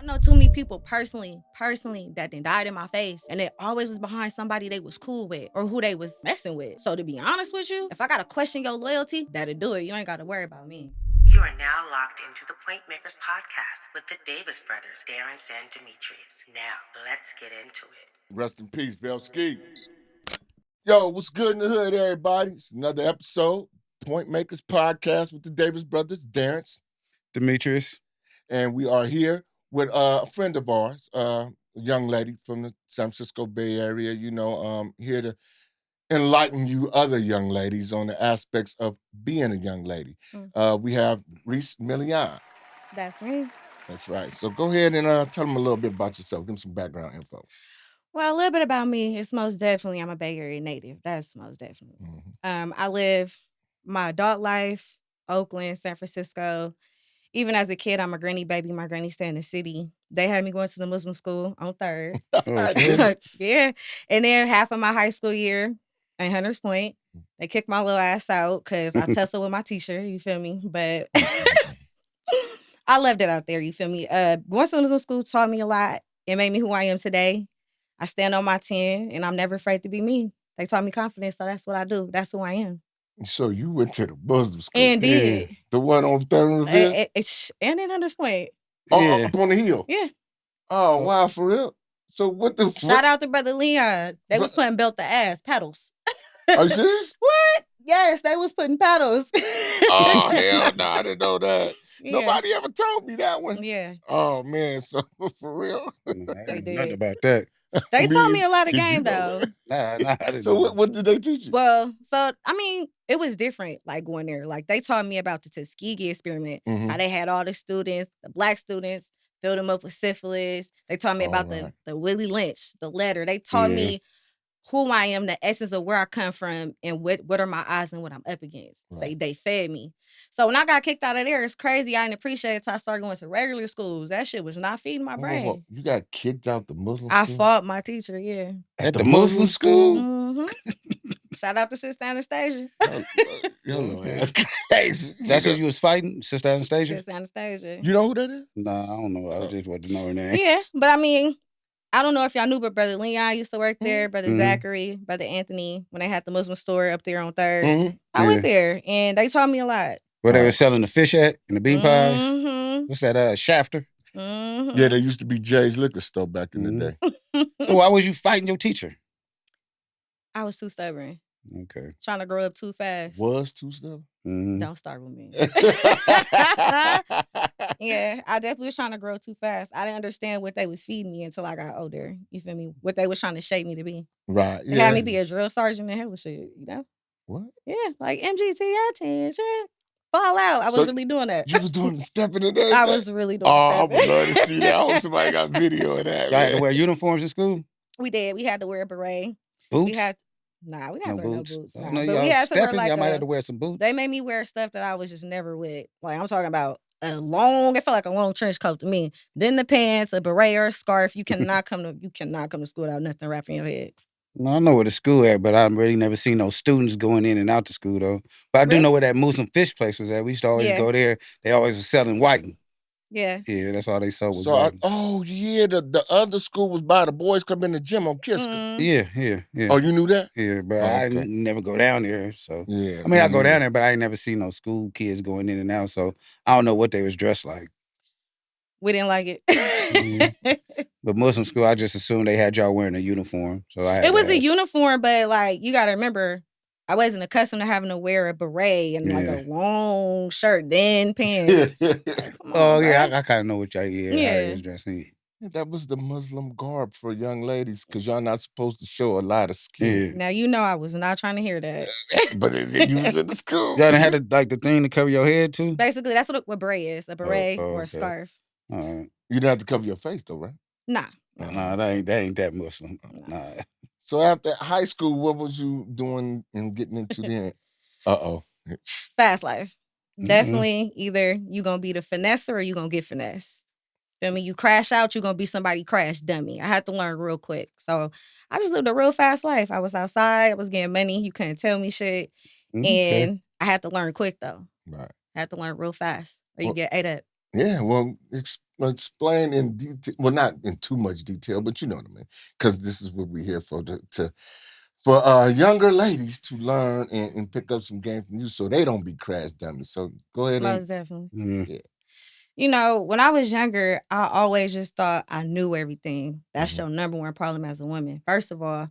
I know too many people personally, that done died in my face, and it always was behind somebody they was cool with or who they was messing with. So to be honest with you, if I gotta question your loyalty, that'll do it. You ain't gotta worry about me. You are now locked into the Point Makers podcast with the Davis brothers, Darren and Demetrius. Now, let's get into it. Rest in peace, Belski. Yo, what's good in the hood, everybody? It's another episode, Point Makers podcast with the Davis brothers, Darren, Demetrius. And we are here with a friend of ours, a young lady from the San Francisco Bay Area, here to enlighten you other young ladies on the aspects of being a young lady. We have Reese Milian. That's me. That's right. So go ahead and tell them a little bit about yourself. Give them some background info. Well, a little bit about me. It's most definitely I'm a Bay Area native. That's most definitely. I live my adult life, Oakland, San Francisco. Even as a kid, I'm a granny baby. My granny stay in the city. They had me going to the Muslim school on 3rd. Yeah. And then half of my high school year in Hunters Point, they kicked my little ass out because I tussled with my teacher, you feel me? But I loved it out there, you feel me? Going to the Muslim school taught me a lot. It made me who I am today. I stand on my 10, and I'm never afraid to be me. They taught me confidence, so that's what I do. That's who I am. So you went to the Muslim school. And did. Yeah. The one on 3rd and Revere? And in Hunters Point. Oh, up on the hill? Yeah. Oh, wow, for real? So what the... Shout out to Brother Leon. They was putting belt to ass, pedals. Are you serious? What? Yes, they was putting pedals. Oh, hell no, I didn't know that. Yeah. Nobody ever told me that one. Yeah. Oh, man, so for real? I didn't know about that. They taught me a lot of game, though. Nah, I didn't So know. what did they teach you? Well, it was different, like, going there. Like, they taught me about the Tuskegee experiment, how they had all the students, the black students, filled them up with syphilis. They taught me about the Willie Lynch, the letter. They taught me who I am, the essence of where I come from, and what are my odds and what I'm up against. Right. They fed me. So when I got kicked out of there, it's crazy. I didn't appreciate it until I started going to regular schools. That shit was not feeding my brain. Whoa. You got kicked out the Muslim school? I fought my teacher, yeah. At the Muslim school? Mm-hmm. Shout out to Sister Anastasia. That's crazy. That's what you was fighting, Sister Anastasia? Sister Anastasia. You know who that is? Nah, I don't know. I just wanted to know her name. Yeah, but I don't know if y'all knew, but Brother Leon used to work there, Brother Zachary, Brother Anthony, when they had the Muslim store up there on 3rd. I went there, and they taught me a lot. Where they were selling the fish at and the bean pies? What's that, Shafter? Yeah, there used to be Jay's liquor store back in the day. So why was you fighting your teacher? I was too stubborn. Okay. Trying to grow up too fast. Was too stubborn? Don't start with me. Yeah, I definitely was trying to grow too fast. I didn't understand what they was feeding me until I got older. You feel me? What they was trying to shape me to be. Right. They had me be a drill sergeant and hell shit, you know? What? Yeah, like MGT, attention. Fall out. I was really doing that. You was doing the stepping and everything? I was really doing stepping. stepping. I would love to see that. I hope somebody got video of that. Y'all had to wear uniforms in school? We did. We had to wear a beret. Boots? We didn't have to wear no boots. Nah. But Y'all we had to wear y'all might have to wear some boots. They made me wear stuff that I was just never with. Like, I'm talking about it felt like a long trench coat to me. Then the pants, a beret or a scarf. You cannot come to school without nothing wrapping your head. No, I know where the school at, but I've really never seen no students going in and out the school, though. But I do know where that Muslim fish place was at. We used to always go there. They always was selling whiting. Yeah. Yeah, that's all they sold was whiting. The other school was by the boys club in the gym on Kiska. Yeah. Oh, you knew that? Yeah, but I never go down there, so. Yeah. I go down there, but I ain't never seen no school kids going in and out, so I don't know what they was dressed like. We didn't like it. But Muslim school, I just assumed they had y'all wearing a uniform. So I had It was a uniform, but like you gotta remember, I wasn't accustomed to having to wear a beret and like a long shirt, then pants. I kind of know what y'all how they was dressing. That was the Muslim garb for young ladies, because y'all not supposed to show a lot of skin. Yeah. Now you know I was not trying to hear that. But you was in the school. Y'all had the thing to cover your head too? Basically, that's what a beret is, a beret or a scarf. All right. You didn't have to cover your face though, right? Nah. Nah, that ain't that Muslim. Nah. So after high school, what was you doing and getting into then? Fast life. Definitely either you gonna be the finesser or you gonna get finesse. Feel me? You crash out, you gonna be somebody crash dummy. I had to learn real quick. So I just lived a real fast life. I was outside, I was getting money, you couldn't tell me shit. And I had to learn quick though. Right. I had to learn real fast or you get ate up. Yeah, well, explain in detail. Well, not in too much detail, but you know what I mean. Because this is what we're here for for younger ladies to learn and pick up some game from you, so they don't be crash dummies. So go ahead and Most definitely. yeah. You know, when I was younger, I always just thought I knew everything. That's your number one problem as a woman. First of all,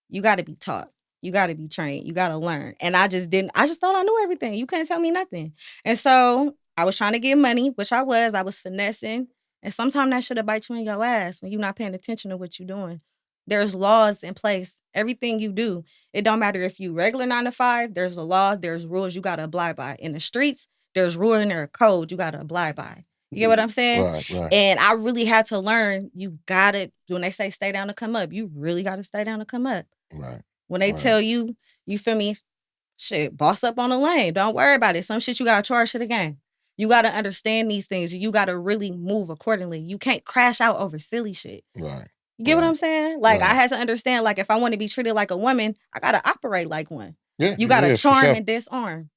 you got to be taught. You got to be trained. You got to learn. And I just didn't. I just thought I knew everything. You couldn't tell me nothing. And so I was trying to get money, which I was. I was finessing. And sometimes that should have bite you in your ass when you're not paying attention to what you're doing. There's laws in place. Everything you do, it don't matter if you regular 9 to 5. There's a law. There's rules you got to abide by. In the streets, there's rule and there's code you got to abide by. You get what I'm saying? Right. And I really had to learn, you got to, when they say stay down to come up, you really got to stay down to come up. Right. When they tell you, you feel me, shit, boss up on the lane. Don't worry about it. Some shit you got to charge to the game. You got to understand these things. You got to really move accordingly. You can't crash out over silly shit. Right. You get what I'm saying? Like, I had to understand, like, if I want to be treated like a woman, I got to operate like one. Yeah. You got to charm and disarm.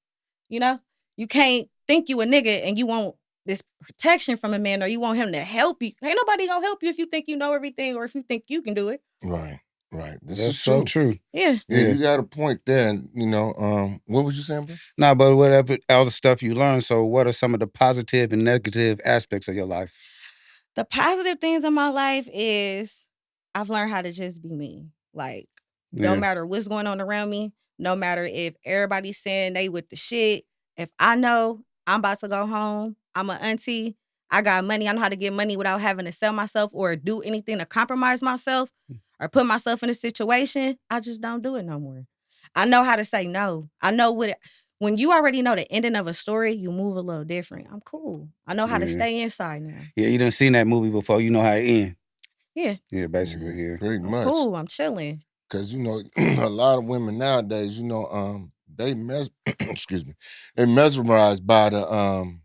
You know? You can't think you a nigga and you want this protection from a man or you want him to help you. Ain't nobody gonna help you if you think you know everything or if you think you can do it. Right. This That's is so true. Yeah. Yeah, you got a point there. And, you know, what was you saying, bro? Nah, but whatever other stuff you learned, so what are some of the positive and negative aspects of your life? The positive things in my life is I've learned how to just be me. Like, no matter what's going on around me, no matter if everybody's saying they with the shit, if I know I'm about to go home, I'm an auntie, I got money, I know how to get money without having to sell myself or do anything to compromise myself or put myself in a situation, I just don't do it no more. I know how to say no. I know when you already know the ending of a story, you move a little different. I'm cool. I know how to stay inside now. Yeah, you done seen that movie before. You know how it ends. Yeah. Yeah, basically, yeah. Pretty much. Cool, I'm chilling. Because, you know, a lot of women nowadays, you know, they excuse me, they mesmerized by the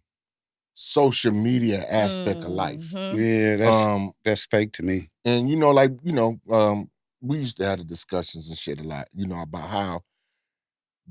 social media aspect of life. Yeah, that's fake to me. And, you know, like, you know, we used to have the discussions and shit a lot, you know, about how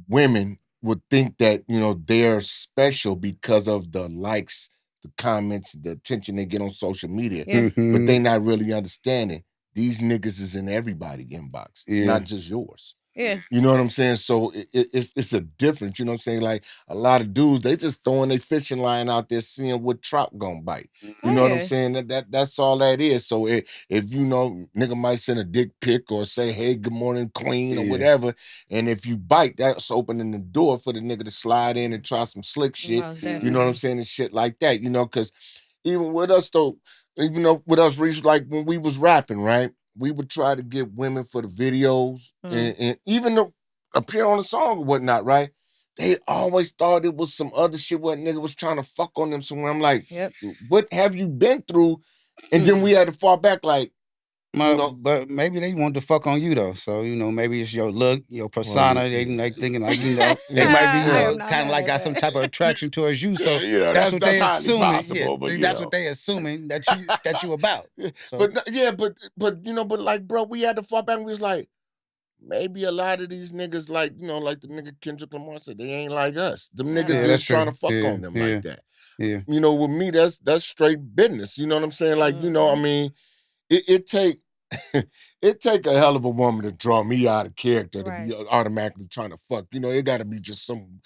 women would think that, you know, they're special because of the likes, the comments, the attention they get on social media. But they not really understanding these niggas is in everybody's inbox. It's not just yours. Yeah. You know what I'm saying? So it's a difference, you know what I'm saying? Like a lot of dudes, they just throwing their fishing line out there seeing what trout gonna bite. You know what I'm saying? That's all that is. So if you know, nigga might send a dick pic or say, hey, good morning, queen, or whatever. And if you bite, that's opening the door for the nigga to slide in and try some slick shit. You know what I'm saying? And shit like that, you know, because even with us though, even though with us, Reese, like when we was rapping, right? We would try to get women for the videos and even to appear on the song or whatnot, right? They always thought it was some other shit where a nigga was trying to fuck on them somewhere. I'm like, what have you been through? And then we had to fall back like, you know, but maybe they want to fuck on you though. So, you know, maybe it's your look, your persona. They like thinking like, you know, they might be kind of like got some type of attraction towards you. So you know, that's what they assuming. possible, but, that's what they assuming that you about. So. But you know, but like, bro, we had to fall back and we was like, maybe a lot of these niggas, like, you know, like the nigga Kendrick Lamar said, they ain't like us. Them niggas is trying to fuck on them like that. Yeah. You know, with me, that's straight business. You know what I'm saying? Like, you know, I mean, it take a hell of a woman to draw me out of character to be automatically trying to fuck. You know, it got to be just some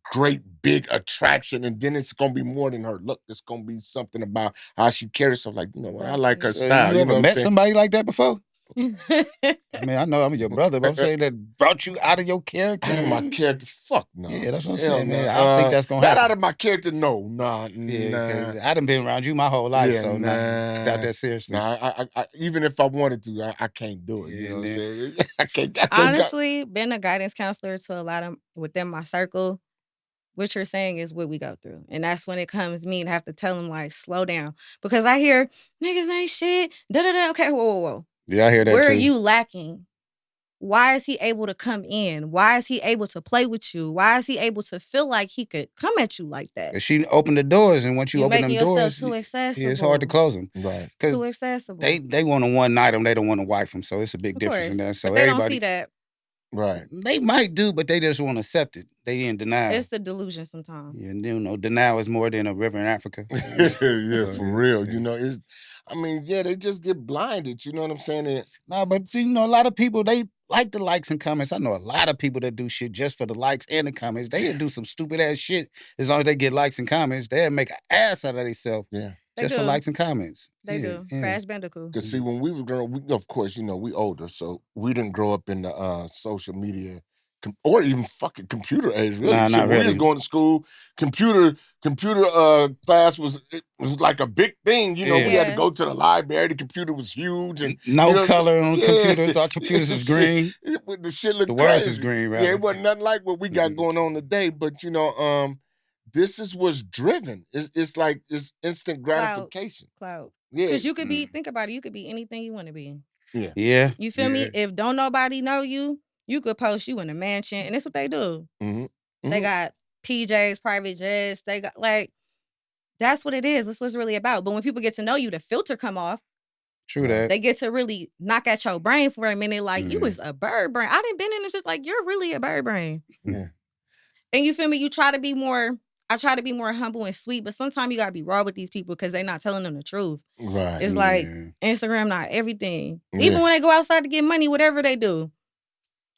great big attraction, and then it's gonna be more than her look. It's gonna be something about how she carries herself. Like, you know what? I like her style. You ever met somebody like that before? I mean, I know I'm your brother, but I'm saying that brought you out of your character. Out of my character? Fuck no. Yeah, that's what I'm saying, man. I don't think that's gonna happen. That out of my character? No, nah. I done been around you my whole life, so nah, doubt that seriously. Nah, I even if I wanted to, I can't do it. You know what I'm saying? I can't honestly, being a guidance counselor to a lot of within my circle, what you're saying is what we go through. And that's when it comes me and have to tell them, like, slow down. Because I hear, niggas ain't shit, da-da-da. Okay, whoa. Yeah, I hear that Where too. are you lacking? Why is he able to come in? Why is he able to play with you? Why is he able to feel like he could come at you like that? She opened the doors, and once you open them doors, too accessible. Yeah, it's hard to close them. Right. Too accessible. They want to one night them, they don't want to wife them, so it's a big difference in that. So but they don't see that. Right. They might do, but they just won't accept it. They in denial. It's the delusion sometimes. Yeah, and you know, denial is more than a river in Africa. Yeah, So, for real. You know, they just get blinded. You know what I'm saying? No, but you know, a lot of people, they like the likes and comments. I know a lot of people that do shit just for the likes and the comments. They'll do some stupid ass shit as long as they get likes and comments. They'll make an ass out of themselves. Yeah. Just for likes and comments. They do. Yeah. Crash Bandicoot. Because see, when we were growing, of course, you know, we older, so we didn't grow up in the social media or even fucking computer age. Really, Nah, shit, not when we was really. going to school, computer class was like a big thing. You know, we had to go to the library. The computer was huge, and no you know color on computers. Our computers was green. The shit looked the words crazy. was green, rather. Yeah, it wasn't nothing like what we got going on today. But you know, this is what's driven. It's like it's instant gratification. Cloud. Yeah. Because you could be, think about it, you could be anything you want to be. Yeah. Yeah. You feel me? If don't nobody know you, you could post you in a mansion. And that's what they do. Mm-hmm. They got PJs, private jets. They got, like, that's what it is. That's what it's really about. But when people get to know you, the filter come off. True that. They get to really knock at your brain for a minute, like, you was a bird brain. I done been in this, just like, you're really a bird brain. Yeah. And you feel me? You try to be more... I try to be more humble and sweet, but sometimes you gotta be raw with these people because they're not telling them the truth. Right. It's like Instagram, not everything. Even when they go outside to get money, whatever they do,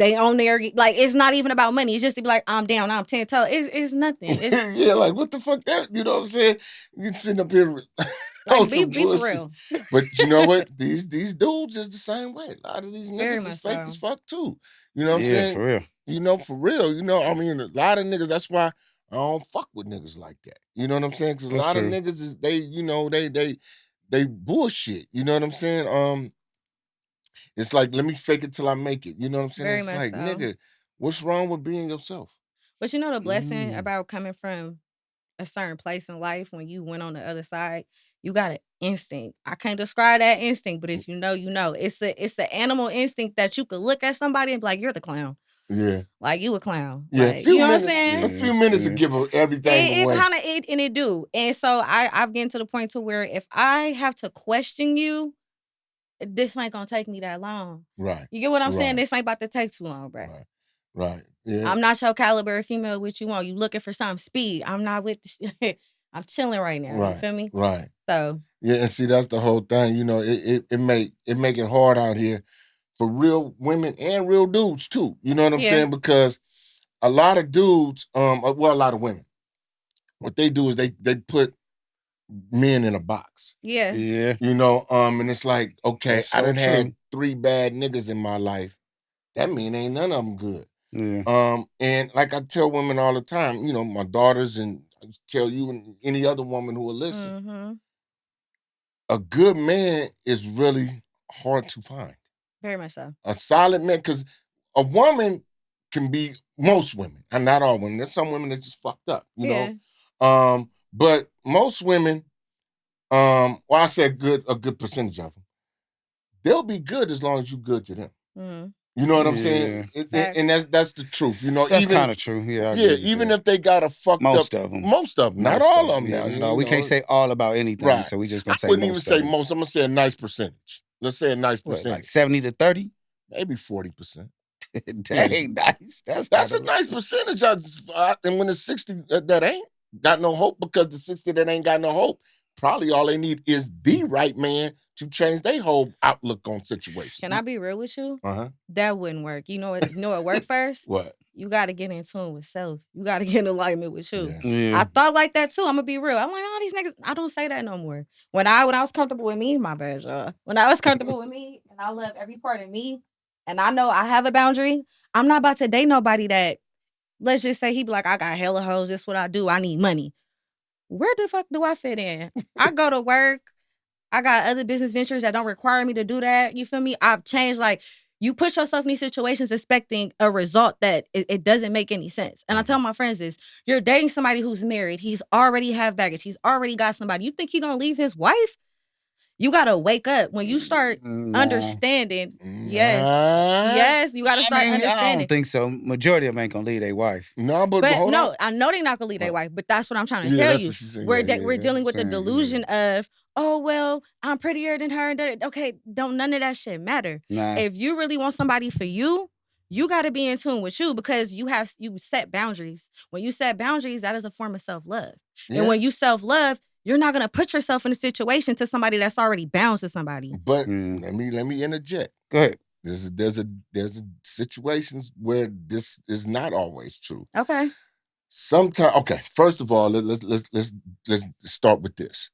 they own their, like, it's not even about money. It's just to be like, I'm down, I'm 10 toes. It's nothing. It's, yeah, like what the fuck that? You know what I'm saying? You sitting up here like, be for real. But you know what? These dudes is the same way. A lot of these Very niggas much is fake so. as fuck too. You know what I'm Yeah, saying? for real. You know, for real. You know, I mean, a lot of niggas. That's why I don't fuck with niggas like that. You know what I'm saying? Because a lot of niggas is they bullshit. You know what I'm saying? It's like, let me fake it till I make it. You know what I'm saying? Very It's much like, so. nigga, what's wrong with being yourself? But you know the blessing about coming from a certain place in life when you went on the other side, you got an instinct. I can't describe that instinct, but if you know, you know. It's the animal instinct that you could look at somebody and be like, you're the clown. Yeah. Like, you a clown. Yeah. Like, you know what I'm saying? A few minutes to give everything away. It do. And so I've gotten to the point to where if I have to question you, this ain't gonna take me that long. Right. You get what I'm saying? This ain't about to take too long, bro. Right. Yeah. I'm not your caliber female with you on. You looking for some speed. I'm not with the I'm chilling right now. Right. You feel me? Right. So yeah, and see, that's the whole thing. You know, it make it hard out here for real women and real dudes too. You know what I'm saying? Because a lot of dudes, a lot of women, what they do is they put men in a box. Yeah. You know, and it's like, okay, That's I so done true. had 3 bad niggas in my life. That mean ain't none of them good. Yeah. And like I tell women all the time, you know, my daughters, and I tell you and any other woman who will listen, a good man is really hard to find. Very much so. A solid man, because a woman can be, most women, and not all women. There's some women that just fucked up, you know. But most women, well, I said a good percentage of them, they'll be good as long as you're good to them. You know what I'm saying? And that's the truth. You know, that's kind of true. Yeah. Even if they got a fucked most up, of them, not all of them. Now, no, we can't say all about anything, so we just gonna say. I wouldn't even say most. I'm gonna say a nice percentage. Let's say a nice percentage, like 70 to 30, maybe 40%. Dang, nice. That's a nice percentage. And when it's 60 that ain't got no hope, because the 60 that ain't got no hope, probably all they need is the right man to change their whole outlook on situations. Can I be real with you? Uh-huh. That wouldn't work. You know what worked first? What? You got to get in tune with self. You got to get in alignment with you. Yeah. I thought like that too. I'm gonna be real. I'm like, oh, these niggas. I don't say that no more. When I was comfortable with me, my bad, y'all. When I was comfortable with me, and I love every part of me, and I know I have a boundary, I'm not about to date nobody that, let's just say, he be like, I got hella hoes. This what I do. I need money. Where the fuck do I fit in? I go to work. I got other business ventures that don't require me to do that. You feel me? I've changed. Like, you put yourself in these situations expecting a result that it doesn't make any sense. And I tell my friends this: you're dating somebody who's married. He's already have baggage. He's already got somebody. You think he gonna leave his wife? You gotta wake up when you start understanding. Yes, you gotta start understanding. I don't think so. Majority of them ain't gonna leave their wife. No, but hold on. I know they're not gonna leave their wife. But that's what I'm trying to tell you. We're dealing with the delusion of, oh well, I'm prettier than her. Okay, don't none of that shit matter. Nah. If you really want somebody for you You got to be in tune with you because you set boundaries. When you set boundaries, that is a form of self-love. Yeah. And when you self-love, you're not going to put yourself in a situation to somebody that's already bound to somebody. But let me interject. Go ahead. There's a situations where this is not always true. Okay. Sometimes, okay. First of all, let's start with this.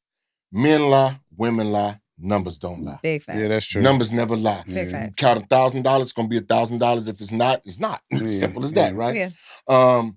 Men lie, women lie, numbers don't lie. Big facts. Yeah, that's true. Numbers never lie. Big facts. Count $1,000, it's gonna be $1,000. If it's not, it's not. Simple as that, right? Yeah.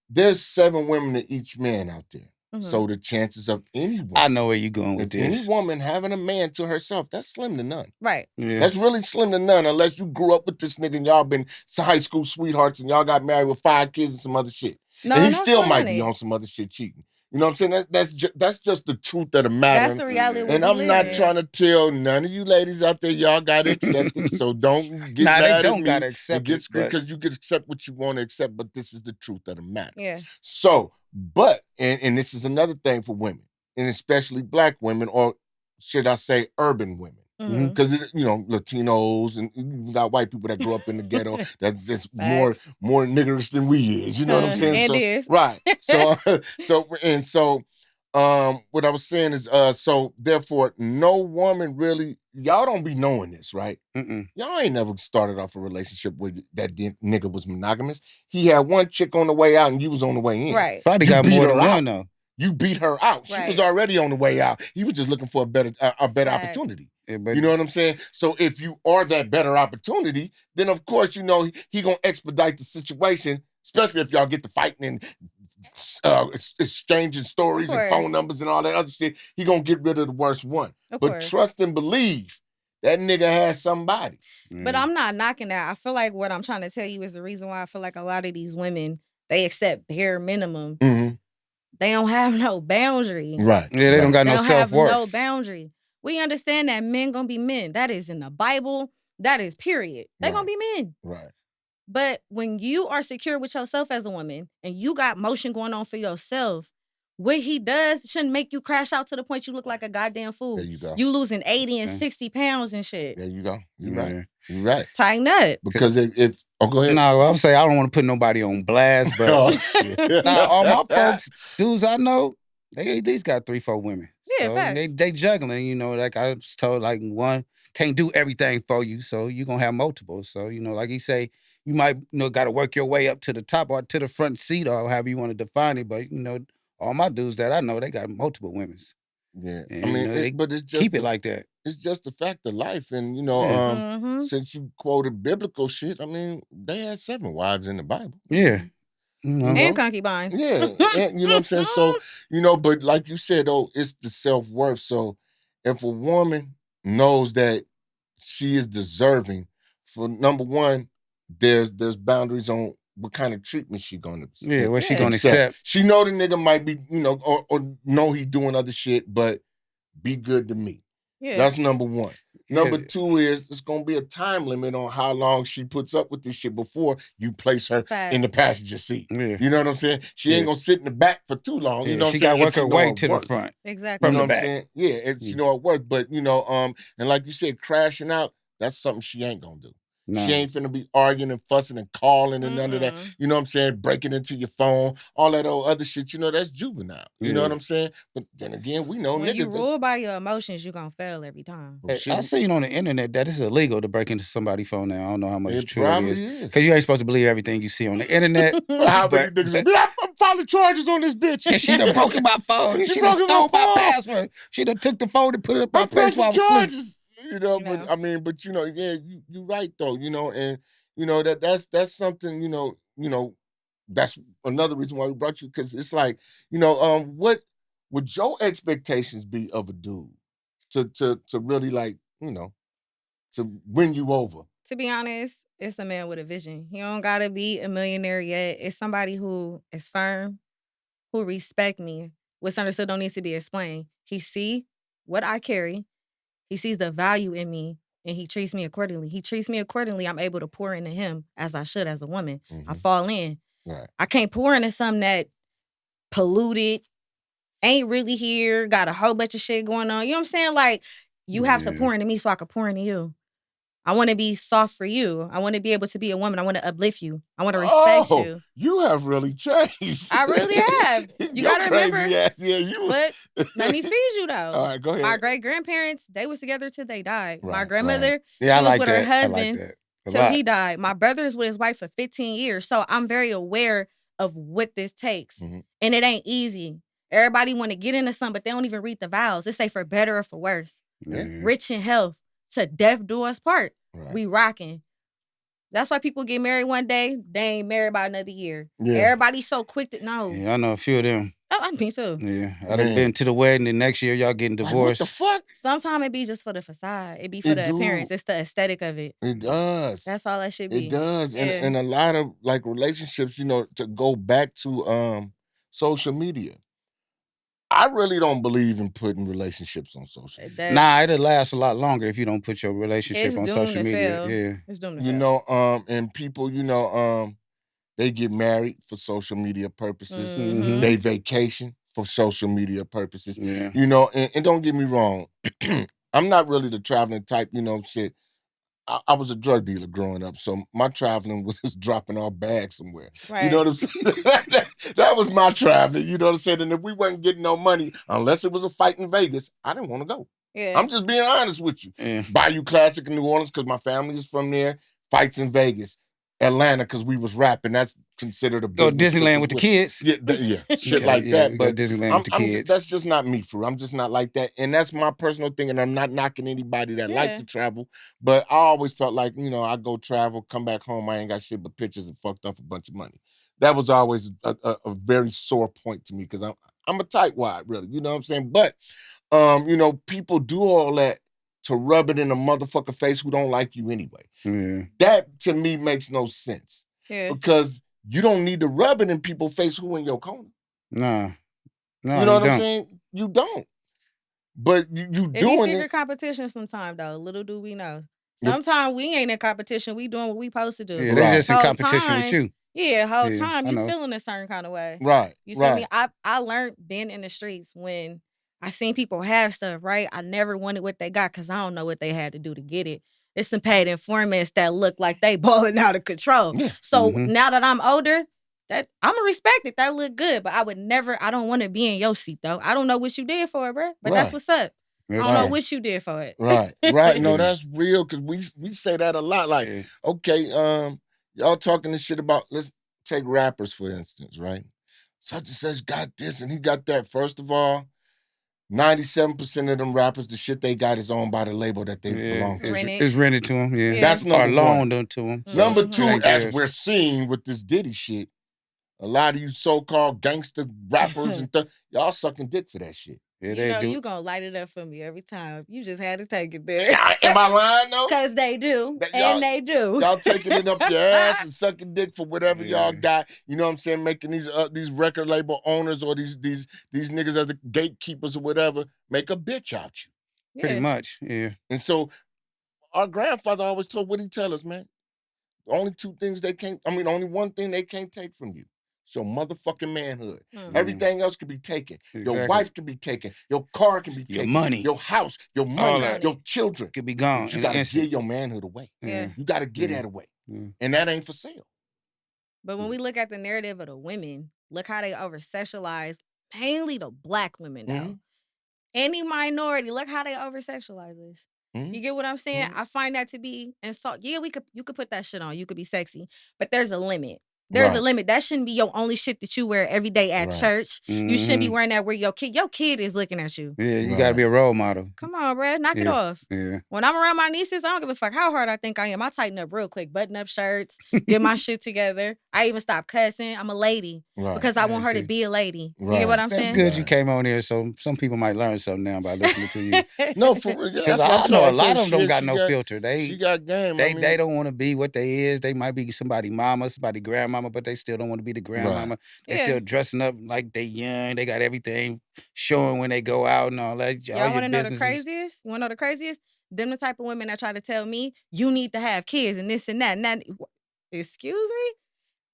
There's 7 women to each man out there. Mhm. So the chances of any woman, I know where you're going with this. any woman having a man to herself, that's slim to none. Right. Yeah. That's really slim to none, unless you grew up with this nigga and y'all been high school sweethearts and y'all got married with 5 kids and some other shit. No, and he no, still might funny. be on some other shit cheating. You know what I'm saying? That's just the truth of the matter. That's the reality. And I'm not trying to tell none of you ladies out there, y'all got to accept it. So don't get mad they at don't me gotta accept and get it, screwed but- because you can accept what you want to accept, but this is the truth of the matter. Yeah. So, but, and this is another thing for women, and especially black women, or should I say urban women. Mhm. Because Latinos and you got white people that grew up in the ghetto that's more niggerish than we is. You know what I'm saying? And so, is. right. So what I was saying is so therefore no woman really, y'all don't be knowing this, right? Y'all ain't never started off a relationship where that nigga was monogamous. He had one chick on the way out and you was on the way in. Right. Probably You got beat more her than out. one though. You beat her out. She was already on the way out. He was just looking for a better opportunity. Yeah, but You know what I'm saying? So if you are that better opportunity, then of course, he gonna expedite the situation, especially if y'all get to fighting and exchanging stories and phone numbers and all that other shit. He gonna get rid of the worst one. But trust and believe that nigga has somebody. But I'm not knocking that. I feel like what I'm trying to tell you is the reason why I feel like a lot of these women, they accept bare minimum. Mm-hmm. They don't have no boundary. Right. Yeah, they don't got no self-worth. No boundary. We understand that men gonna be men. That is in the Bible. That is period. They gonna be men. Right. But when you are secure with yourself as a woman and you got motion going on for yourself, what he does shouldn't make you crash out to the point you look like a goddamn fool. There you go. You losing 80 and 60 pounds and shit. There you go. You're right. You're right. Tighten up. Because if go ahead. No, I'm saying I don't want to put nobody on blast, but all my folks, dudes I know, they at least got 3-4 women. Yeah, so facts. they juggling, like I was told, like one can't do everything for you, so you're gonna have multiple. So, like he say, you might, gotta work your way up to the top or to the front seat or however you want to define it. But, all my dudes that I know, they got multiple women's. Yeah. And, I mean, but it's just keep it like that. It's just a fact of life. And, since you quoted biblical shit, I mean, they had 7 wives in the Bible. Yeah. And concubines. Yeah. And, you know what I'm saying? So, but like you said, though, it's the self-worth. So if a woman knows that she is deserving, for number one, there's boundaries on what kind of treatment she gonna what she gonna accept. She know the nigga might be, or know he doing other shit, but be good to me. Yeah. That's number one. Number 2 is it's gonna be a time limit on how long she puts up with this shit before you place her in the passenger seat. Yeah. You know what I'm saying? She ain't gonna sit in the back for too long. You know what I'm saying? She gotta work her way to the front. Exactly. You know what I'm saying? Yeah, she know it works. But and like you said, crashing out, that's something she ain't gonna do. No. She ain't finna be arguing and fussing and calling and none of that. You know what I'm saying? Breaking into your phone, all that old other shit. That's juvenile. You know what I'm saying? But then again, we know when niggas. When you rule by your emotions, you gonna fail every time. Hey, I seen on the internet that it's illegal to break into somebody's phone now. I don't know how much true it is. Because you ain't supposed to believe everything you see on the internet. How many niggas I'm filing charges on this bitch. And she done broken my phone. She done stole my password. She done took the phone and put it up my face while I was charges. But I mean, but you right though, and that's something, that's another reason why we brought you, because it's like, what would your expectations be of a dude to really like, to win you over? To be honest, it's a man with a vision. He don't gotta be a millionaire yet. It's somebody who is firm, who respect me. What's understood don't need to be explained. He see what I carry. He sees the value in me, and he treats me accordingly. I'm able to pour into him as I should as a woman. I fall in. Right. I can't pour into something that polluted, ain't really here, got a whole bunch of shit going on. You know what I'm saying? Like, you have to pour into me so I can pour into you. I want to be soft for you. I want to be able to be a woman. I want to uplift you. I want to respect you. You have really changed. I really have. You got to remember. Crazy ass. Yeah, you. But let me feed you, though. All right, go ahead. My great-grandparents, they was together till they died. Right, My grandmother, right. Yeah, she I was like with that. her husband till he died. My brother is with his wife for 15 years. So I'm very aware of what this takes. Mm-hmm. And it ain't easy. Everybody want to get into something, but they don't even read the vows. It say for better or for worse. Yeah. Rich in health, to death do us part. Right. We rocking. That's why people get married one day, they ain't married by another year. Yeah. Everybody's so quick to know. Yeah, I know a few of them. Oh, I mean too. Yeah, I done been to the wedding, and next year y'all getting divorced. Like, what the fuck? Sometimes it be just for the facade. It be for the appearance. It's the aesthetic of it. It does. That's all that should be. It does. Yeah. And a lot of like relationships, to go back to social media. I really don't believe in putting relationships on social media. Nah, it'll last a lot longer if you don't put your relationship on social media. Fail. Yeah. It's doomed to fail. And people, they get married for social media purposes. Mm-hmm. They vacation for social media purposes. Yeah. And don't get me wrong. I'm not really the traveling type, shit. I was a drug dealer growing up, so my traveling was just dropping our bags somewhere. Right. You know what I'm saying? that was my traveling, you know what I'm saying? And if we wasn't getting no money, unless it was a fight in Vegas, I didn't want to go. Yeah. I'm just being honest with you. Yeah. Bayou Classic in New Orleans, because my family is from there. Fights in Vegas. Atlanta, because we was rapping. That's considered a Go business. Disneyland with the kids. Yeah, shit like that. But Disneyland with the kids. That's just not me, for real. I'm just not like that. And that's my personal thing, and I'm not knocking anybody that likes to travel. But I always felt like, I go travel, come back home, I ain't got shit but pictures and fucked up a bunch of money. That was always a very sore point to me, because I'm a tightwad, really. You know what I'm saying? But, people do all that to rub it in a motherfucker face who don't like you anyway. Yeah. That, to me, makes no sense. Yeah. Because you don't need to rub it in people's face who in your corner. Nah. No, you know what I'm saying? You don't. But you doing it. It be secret competition sometimes, though. Little do we know. Sometimes we ain't in competition. We doing what we supposed to do. Yeah, they just in competition with you. Yeah, whole time you feeling a certain kind of way. Right. You feel me? I learned being in the streets when I seen people have stuff, right? I never wanted what they got because I don't know what they had to do to get it. It's some paid informants that look like they balling out of control. Yeah. So now that I'm older, that I'm gonna respect it. That look good, but I don't want to be in your seat though. I don't know what you did for it, bro. But that's what's up. I don't know what you did for it. Right. No, that's real, because we say that a lot. Like, okay, y'all talking this shit about, let's take rappers for instance, right? Such and such got this and he got that. First of all, 97% of them rappers, the shit they got is owned by the label that they belong to. It's rented to them, That's number one. Or loaned to them. So number two, as we're seeing with this Diddy shit, a lot of you so-called gangster rappers and y'all sucking dick for that shit. Yeah, you gonna light it up for me every time. You just had to take it there. Am I lying though? Because they do. And they do. Y'all taking it up your ass and sucking dick for whatever y'all got. You know what I'm saying? Making these record label owners or these niggas as the gatekeepers or whatever make a bitch out you. Yeah. Pretty much, yeah. And so our grandfather always told, what he tell us, man? Only one thing they can't take from you. It's your motherfucking manhood. Everything else can be taken. Exactly. Your wife can be taken. Your car can be taken. Your money. Your house. Your money. Your children. Could be gone. But you got to give your manhood away. Yeah. You got to get that away. And that ain't for sale. But when we look at the narrative of the women, look how they over-sexualize mainly the black women now. Any minority, look how they over-sexualize this. You get what I'm saying? I find that to be insult. Yeah, you could put that shit on. You could be sexy. But there's a limit. There's a limit. That shouldn't be your only shit that you wear every day at church. You shouldn't be wearing that where your kid is looking at you. Yeah, you got to be a role model. Come on, bro. Knock it off. Yeah. When I'm around my nieces, I don't give a fuck how hard I think I am. I tighten up real quick. Button up shirts. Get my shit together. I even stop cussing. I'm a lady. Because I want her to be a lady. You get what I'm saying? That's good you came on here, so some people might learn something now by listening to you. No, for real. Because I know a lot of them don't got no filter. She got game. They don't want to be what they is. They might be somebody mama, somebody grandmama, but they still don't want to be the grandmama. They still dressing up like they young. They got everything showing when they go out and all that. Y'all want to know the craziest? You want to know the craziest? Them the type of women that try to tell me, you need to have kids and this and that. And that. Excuse me?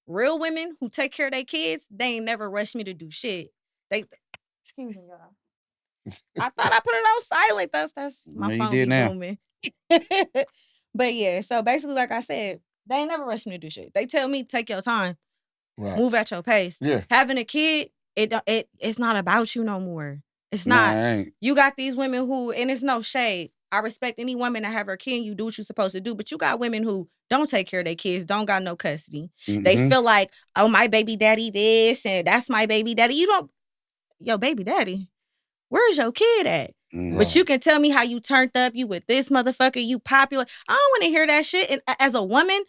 Real women who take care of their kids, they ain't never rushed me to do shit. Excuse me, y'all. I thought I put it on silent. That's my phone booming. But yeah, so basically, like I said, they ain't never rush me to do shit. They tell me take your time, Right. move at your pace. Yeah. Having a kid, it's not about you no more. It's Nah, not. I ain't. You got these women who, and it's no shade. I respect any woman that have her kid and you do what you're supposed to do. But you got women who don't take care of their kids, don't got no custody. They Mhm. feel like, oh, my baby daddy this and that's my baby daddy. You don't, your baby daddy, where's your kid at? Mhm. But you can tell me how you turned up, you with this motherfucker, you popular. I don't want to hear that shit. And as a woman,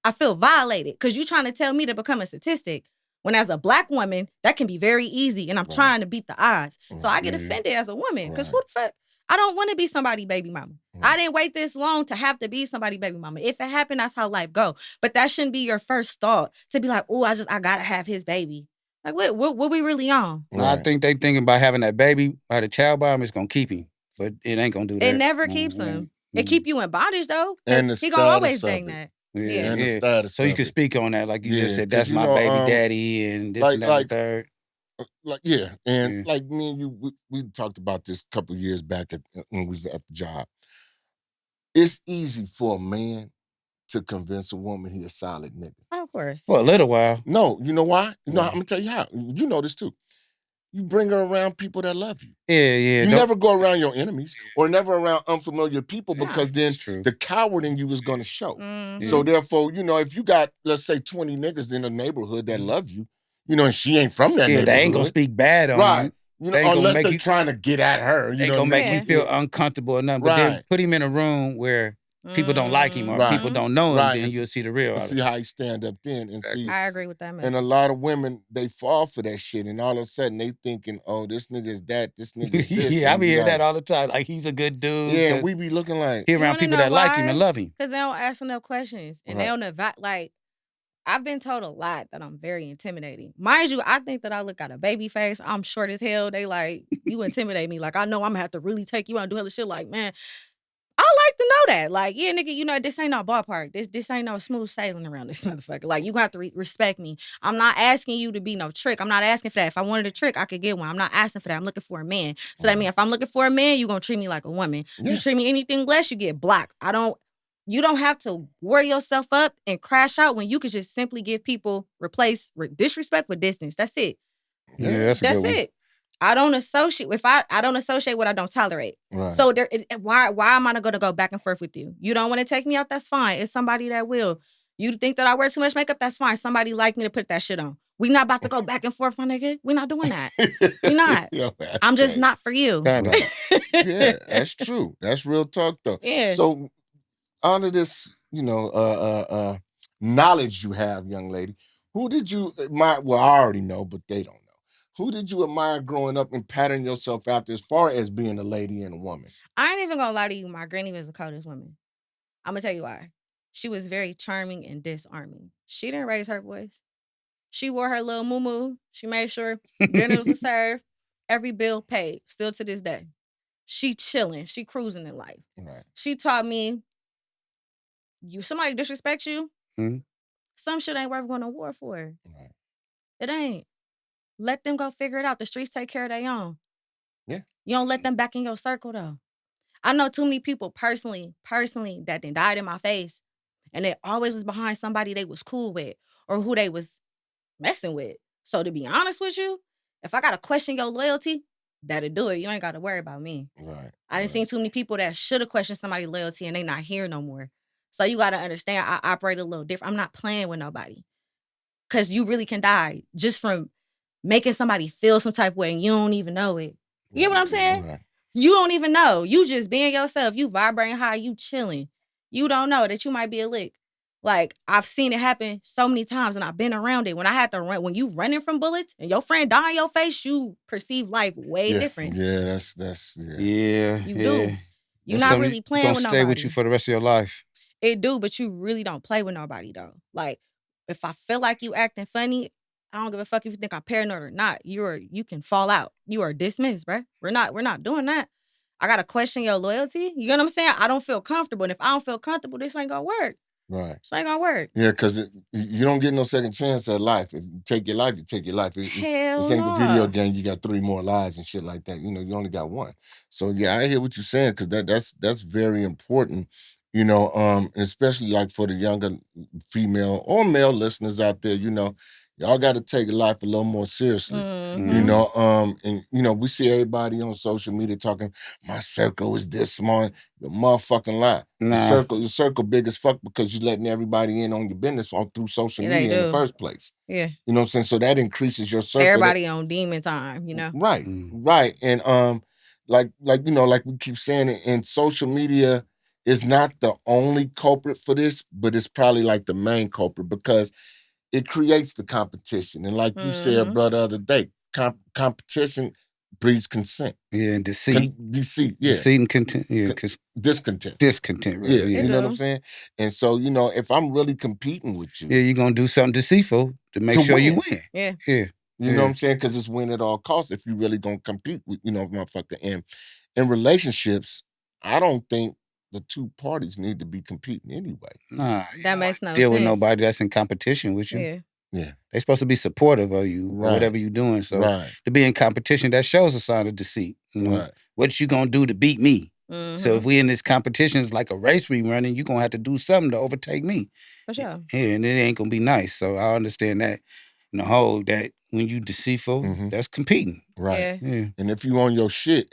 I feel violated because you trying to tell me to become a statistic. When as a black woman, that can be very easy. And I'm trying to beat the odds. So I get offended as a woman because who the fuck? I don't want to be somebody baby mama. I didn't wait this long to have to be somebody baby mama. If it happened, that's how life go. But that shouldn't be your first thought to be like, oh, I gotta have his baby. Like, what we really on? Nah, I think they thinking about having that baby, by the child by him, it's gonna keep him. But it ain't gonna do that. It never keeps him. It keep you in bondage though. And the Because he gonna always status of think it. that. Yeah, And the status so you of can it. speak on that, like you just Yeah, said. 'cause That's you my know, baby daddy, and this and that, and the third. Like, yeah. And like me and you, we talked about this a couple years back when we was at the job. It's easy for a man to convince a woman he a solid nigga. Of course. For a little while. No, you know why? You know, I'm gonna tell you how. You know this too. You bring her around people that love you. Yeah. You never go around your enemies or never around unfamiliar people because then true. the coward in you is gonna show. Mhm. So therefore, you know, if you got, let's say, 20 niggas in a neighborhood that love you, you know, and she ain't from that neighborhood. They ain't gonna speak bad on Right. you. You know, They ain't gonna unless make they you trying to get at her. You They know gonna what I make mean? you feel uncomfortable or nothing. But then put him in a room where people don't like him or people don't know him, then you'll see the real. See how he stand up then and see. I agree with that message. And a lot of women, they fall for that shit, and all of a sudden they thinking, oh, this nigga is that, this nigga is this. Yeah, I and be you hearing like, that all the time. Like he's a good dude. Yeah, and we be looking like he around people that like him and love him. Because they don't ask enough questions and they don't like. I've been told a lot that I'm very intimidating. Mind you, I think that I look at a baby face. I'm short as hell. They like, you intimidate me. Like, I know I'm gonna have to really take you out and do hella shit. Like, man, I like to know that. Like, yeah, nigga, you know, this ain't no ballpark. This ain't no smooth sailing around this motherfucker. Like, you gonna have to respect me. I'm not asking you to be no trick. I'm not asking for that. If I wanted a trick, I could get one. I'm not asking for that. I'm looking for a man. So that means if I'm looking for a man, you gonna treat me like a woman. You treat me anything less, you get blocked. You don't have to worry yourself up and crash out when you could just simply give people disrespect with distance. That's it. Yeah, that's a good one. That's it. I don't associate I don't associate what I don't tolerate. Right. So why am I not gonna go back and forth with you? You don't want to take me out? That's fine. It's somebody that will. You think that I wear too much makeup? That's fine. Somebody like me to put that shit on. We not about to go back and forth, my nigga. We not doing that. We not. Yo, I'm just not for you. Right. Yeah, that's true. That's real talk though. Yeah. So out of this, you know, knowledge you have, young lady, who did you admire? Well, I already know, but they don't know. Who did you admire growing up and pattern yourself after as far as being a lady and a woman? I ain't even gonna lie to you. My granny was the coldest woman. I'm gonna tell you why. She was very charming and disarming. She didn't raise her voice. She wore her little muumuu. She made sure dinner was served. Every bill paid. Still to this day. She chilling. She cruising in life. Right. She taught me, somebody disrespect you, some shit ain't worth going to war for. Right. It ain't. Let them go figure it out. The streets take care of their own. Yeah. You don't let them back in your circle though. I know too many people personally that then died in my face and they always was behind somebody they was cool with or who they was messing with. So to be honest with you, if I gotta question your loyalty, that'll do it. You ain't gotta worry about me. Right. I done seen too many people that should have questioned somebody's loyalty and they not here no more. So you gotta understand I operate a little different. I'm not playing with nobody. Cause you really can die just from making somebody feel some type of way and you don't even know it. You get what I'm saying? Right. You don't even know. You just being yourself. You vibrating high. You chilling. You don't know that you might be a lick. Like, I've seen it happen so many times and I've been around it. When I had to run, when you running from bullets and your friend die in your face, you perceive life way different. Yeah, that's You do. You're not really playing with nobody. Stay with you for the rest of your life. It do, but you really don't play with nobody though. Like, if I feel like you acting funny, I don't give a fuck if you think I'm paranoid or not. You can fall out. You are dismissed, bruh. We're not doing that. I gotta question your loyalty. You know what I'm saying? I don't feel comfortable. And if I don't feel comfortable, this ain't gonna work. Right. This ain't gonna work. Yeah, because you don't get no second chance at life. If you take your life, you take your life. Hell this ain't no. the video game. You got 3 more lives and shit like that. You know, you only got one. So yeah, I hear what you're saying because that's very important You know, and especially like for the younger female or male listeners out there, you know, y'all got to take life a little more seriously. You know, and you know, we see everybody on social media talking, my circle is this small. The motherfucking lie. Nah. Your circle big as fuck because you're letting everybody in on your business through social Yeah, they media in the do. first place. Yeah. You know what I'm saying? So that increases your circle. Everybody on demon time, you know? Right, right. And like you know, like we keep saying it, and social media is not the only culprit for this, but it's probably like the main culprit because it creates the competition. And like you said, brother, the other day, competition breeds consent. Yeah, and deceit. Deceit, yeah. Deceit and content. Yeah, discontent. Discontent, right? Yeah, Yeah. you know what I'm saying? And so, you know, if I'm really competing with you. Yeah, you're going to do something deceitful to make sure you win. Yeah. Yeah. You know what I'm saying? Because it's win at all costs if you really going to compete with, you know, motherfucker. And in relationships, I don't think the two parties need to be competing anyway. Nah. That makes no sense. Deal with nobody that's in competition with you. Yeah. Yeah. They're supposed to be supportive of you or whatever you're doing. So to be in competition, that shows a sign of deceit. You know, what you going to do to beat me? So if we in this competition, it's like a race we running, you're going to have to do something to overtake me. For sure. Yeah, and it ain't going to be nice. So I understand that. In the whole, that when you deceitful, that's competing. Right. Yeah. And if you on your shit,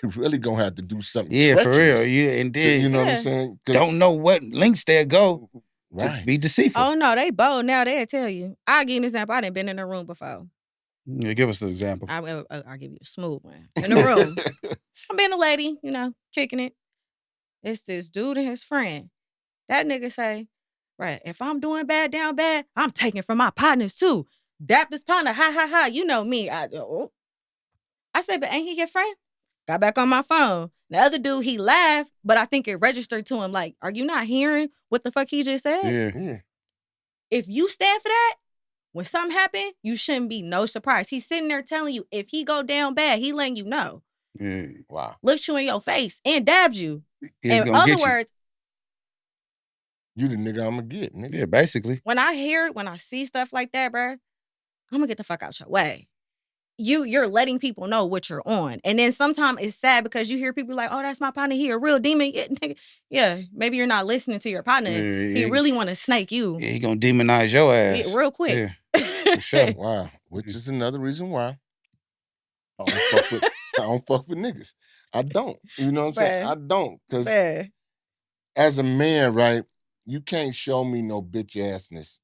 you really going to have to do something treacherous. For real. And then, you know what I'm saying? Don't know what links they'll go to be deceitful. Oh, no, they bold now. They'll tell you. I'll give you an example. I done been in a room before. Yeah, give us an example. I'll give you a smooth one. In the room. I'm being a lady, you know, kicking it. It's this dude and his friend. That nigga say, right, if I'm doing bad, down bad, I'm taking from my partners too. Dap this partner, ha, ha, ha. You know me. I said, but ain't he your friend? Got back on my phone. The other dude, he laughed, but I think it registered to him like, are you not hearing what the fuck he just said? Yeah. If you stand for that, when something happen, you shouldn't be no surprise. He's sitting there telling you, if he go down bad, he letting you know. Yeah. Wow. Looked you in your face and dabbed you. Yeah, in other words, you the nigga I'm going to get, nigga. Yeah, basically. When I see stuff like that, bro, I'm going to get the fuck out your way. You're letting people know what you're on. And then sometimes it's sad because you hear people like, oh, that's my partner. He a real demon. Yeah, maybe you're not listening to your partner. He really want to snake you. Yeah, he going to demonize your ass. Yeah, real quick. Yeah, for sure. Wow. Which is another reason why I don't fuck with niggas. I don't. You know what I'm saying? I don't. Because as a man, right, you can't show me no bitch assness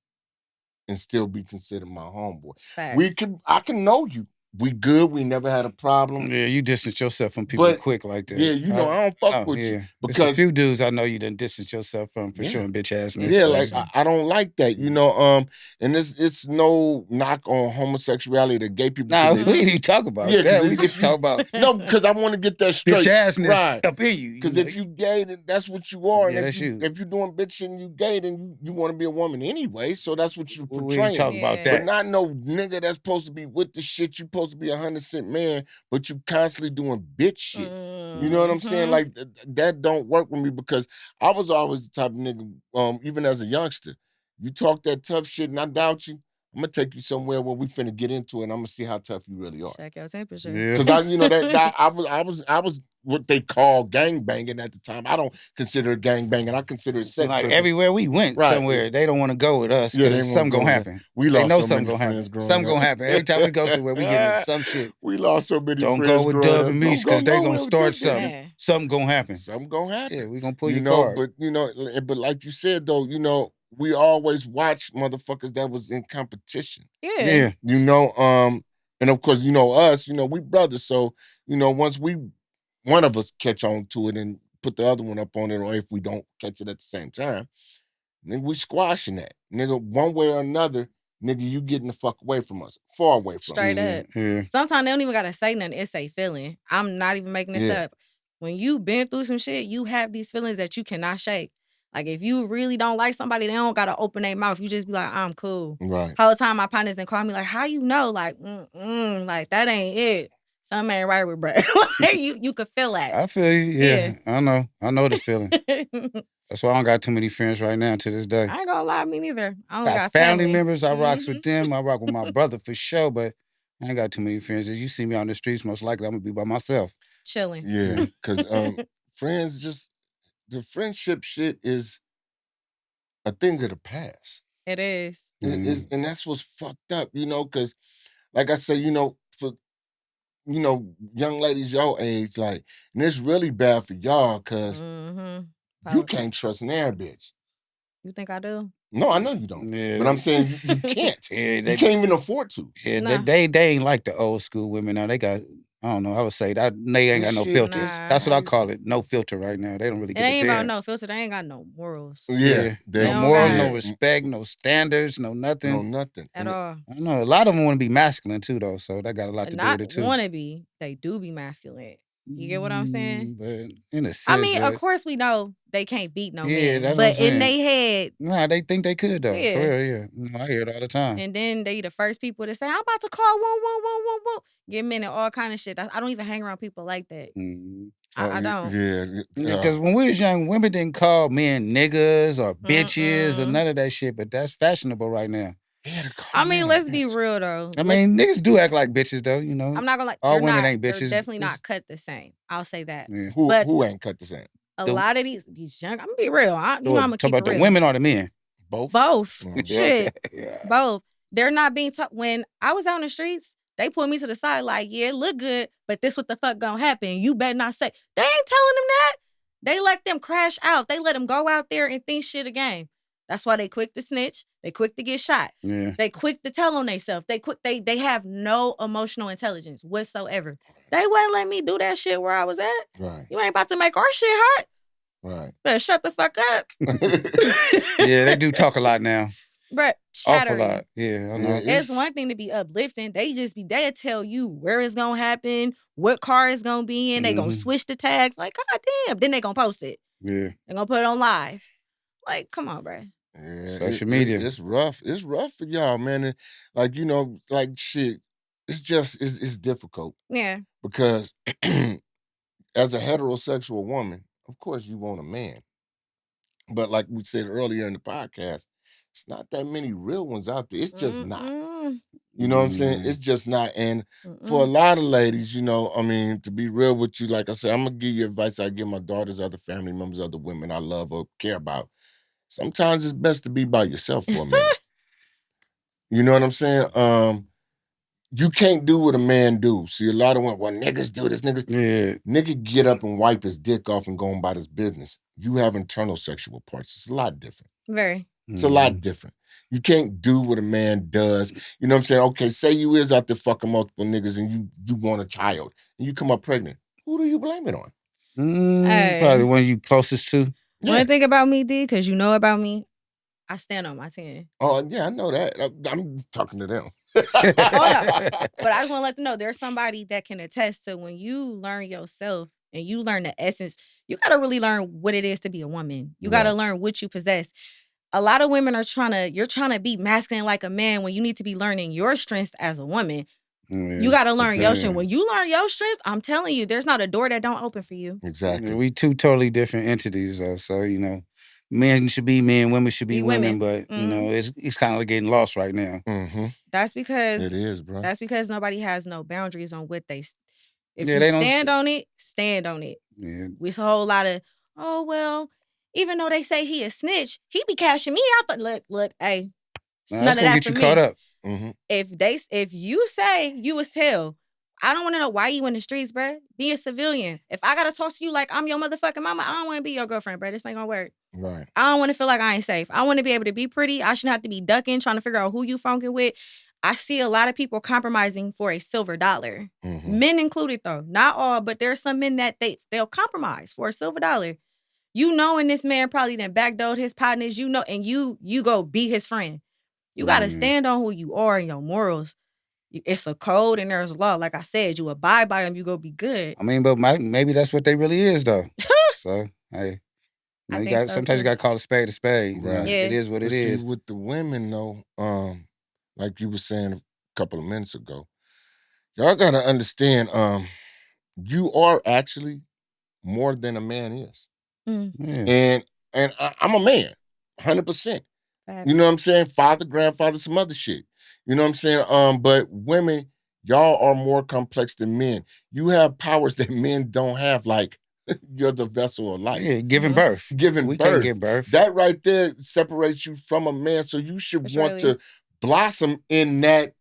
and still be considered my homeboy. Facts. I can know you. We good. We never had a problem. Yeah, you distance yourself from people quick like that. Yeah, you know, I don't fuck with you. Because there's a few dudes I know you done distance yourself from for showing bitch assness. Yeah, like I don't like that, you know. And it's no knock on homosexuality to gay people. Nah, we didn't even talk about that. We just talk about no, because I want to get that straight. Bitch assness up in you. Because if you gay, then that's what you are. Yeah, and that's you. If you're doing bitch and you gay, then you want to be a woman anyway. So that's what you portraying. We ain't talk about that. But not no nigga that's supposed to be with the shit. You supposed to be 100% man, but you constantly doing bitch shit. You know what I'm saying? Like that don't work with me because I was always the type of nigga, even as a youngster. You talk that tough shit and I doubt you, I'm gonna take you somewhere where we finna get into it and I'm gonna see how tough you really are. Check your temperature. Because I was what they call gang banging at the time. I don't consider it gang banging. I consider it sex. Like everywhere we went somewhere, they don't want to go with us. Yeah, something gonna happen. We lost know so something many gonna friends happen. growing Something up. gonna happen. Every time we go somewhere, we get into some shit. We lost so many don't friends. Don't go with Dub and Meese because they gonna start something. Something gonna happen. Something gonna happen. Yeah, we gonna pull your card. But like you said though, you know, we always watch motherfuckers that was in competition. Yeah. You know, and of course, you know, us, you know, we brothers. So, you know, once one of us catch on to it and put the other one up on it, or if we don't catch it at the same time, nigga, we squashing that. Nigga, one way or another, nigga, you getting the fuck away from us. Far away from Straight us. up. Yeah. Sometimes they don't even gotta say nothing. It's a feeling. I'm not even making this up. When you been through some shit, you have these feelings that you cannot shake. Like, if you really don't like somebody, they don't got to open their mouth. You just be like, I'm cool. Right. Whole time my partners done call me like, how you know? Like, like, that ain't it. Something ain't right with Brad. you could feel that. I feel you. Yeah. I know the feeling. That's why I don't got too many friends right now to this day. I ain't gonna lie, me neither. I don't got family members. I rocks with them. I rock with my brother for sure, but I ain't got too many friends. As you see me on the streets, most likely I'm going to be by myself. Chilling. Yeah, because friends just... the friendship shit is a thing of the past. It is. And that's what's fucked up, because like I say, for young ladies your age, like, and it's really bad for y'all because you can't trust an air bitch. You think I do? No, I know you don't. Yeah. But I'm saying you can't. You can't even afford to. Yeah, Nah. they ain't like the old school women now. They got, I don't know, I would say that they ain't got no Shit, filters. nah. That's what I call it, no filter right now. They don't really It give a ain't about damn. no filter. They ain't got no morals Yeah. No don't morals, got no it. respect, no standards, no nothing. No nothing. at all. I know a lot of them want to be masculine too, though, so that got a lot to do Not with it too. wanna be. They do be masculine. You get what I'm saying? But in a sense, I mean, of course we know they can't beat no Yeah, man, that's what I'm but in saying. they head, Nah, they think they could though. Yeah. For real, yeah. I hear it all the time. and then they the first people to say, "I'm about to call woo woo woo woo woo," get men and all kind of shit. I don't even hang around people like that. I don't. Yeah. Because when we was young, women didn't call men niggas or bitches or Mm-mm. none of that shit, but that's fashionable right now. Yeah, I mean, let's be real though. I mean, niggas do act like bitches though, you know. I'm not gonna like. all women ain't They're bitches. definitely It's- not cut the same. I'll say that. Yeah. But Who ain't cut the same? a lot of these young, I'm gonna be real. I'm What, gonna talk keep about it the real. women or the men? Both. Both. Yeah. Shit. Yeah. Both. They're not being taught. When I was out in the streets, they put me to the side like, yeah, it look good, but this what the fuck gonna happen. You better not say. They ain't telling them that. They let them crash out. They let them go out there and think shit again. That's why they quick to snitch. They quick to get shot. Yeah. They quick to tell on themselves. They have no emotional intelligence whatsoever. They wouldn't let me do that shit where I was at. Right. You ain't about to make our shit hot. Right. Better shut the fuck up. Yeah, they do talk a lot now. Bruh, Awful chattering. lot. Yeah, I know. Yeah, It's one thing to be uplifting. They'll tell you where it's gonna happen, what car it's gonna be in. They gonna switch the tags. Like, God damn. Then they gonna post it. Yeah. They gonna put it on live. Like, come on, bruh. Yeah, Social media. It's rough. It's rough for y'all, man. And like, like shit. It's just it's difficult Yeah. because as a heterosexual woman, of course you want a man. But like we said earlier in the podcast, it's not that many real ones out there. It's just not. You know what I'm saying? It's just not. And for a lot of ladies, to be real with you, like I said, I'm gonna give you advice I give my daughters, other family members, other women I love or care about. Sometimes it's best to be by yourself for a minute. You know what I'm saying? You can't do what a man do. See, a lot of women, well, niggas do this, nigga. Yeah. Nigga get up and wipe his dick off and go on about his business. You have internal sexual parts. It's a lot different. Very. It's a lot different. You can't do what a man does. You know what I'm saying? Okay, say you is out there fucking multiple niggas and you want a child and you come up pregnant. Who do you blame it on? Probably one of you closest to. Yeah. One thing about me, D, because you know about me, I stand on my 10. Oh, yeah, I know that. I'm talking to them. But I just want to let them know there's somebody that can attest to when you learn yourself and you learn the essence, you got to really learn what it is to be a woman. You got to learn what you possess. A lot of women are you're trying to be masculine like a man when you need to be learning your strengths as a woman. You got to learn your strength. When you learn your strength, I'm telling you, there's not a door that don't open for you. Exactly. We two totally different entities, though. So, men should be men, women should be women. But, it's kind of getting lost right now. Mm-hmm. That's because it is, bro. That's because nobody has no boundaries on what they. If Yeah, you they don't stand on it, stand on it. Yeah. It's a whole lot of, oh well, even though they say he a snitch, he be cashing me out. Look, hey, Nah, that's gonna get you caught up. Mm-hmm. If you say you was tell, I don't want to know why you in the streets, bruh. Be a civilian. If I gotta talk to you like I'm your motherfucking mama, I don't want to be your girlfriend, bruh. This ain't gonna work. Right. I don't want to feel like I ain't safe. I want to be able to be pretty. I shouldn't have to be ducking, trying to figure out who you funking with. I see a lot of people compromising for a silver dollar. Mm-hmm. Men included, though. Not all, but there are some men that they'll compromise for a silver dollar. You know, and this man probably done backdoored his partners, and you go be his friend. You got to stand on who you are and your morals. It's a code and there's a law. Like I said, you abide by them, you go be good. I mean, but maybe that's what they really is, though. So, hey. Sometimes you got to call a spade a spade. Right. Yeah. It is what it see, is. with the women, though, like you were saying a couple of minutes ago, y'all got to understand, you are actually more than a man is. Mm. And I'm a man, 100%. You know what I'm saying? Father, grandfather, some other shit. You know what I'm saying? But women, y'all are more complex than men. You have powers that men don't have, like you're the vessel of life. Yeah, giving birth. Giving we birth. can't give birth. That right there separates you from a man. So you should want to blossom in that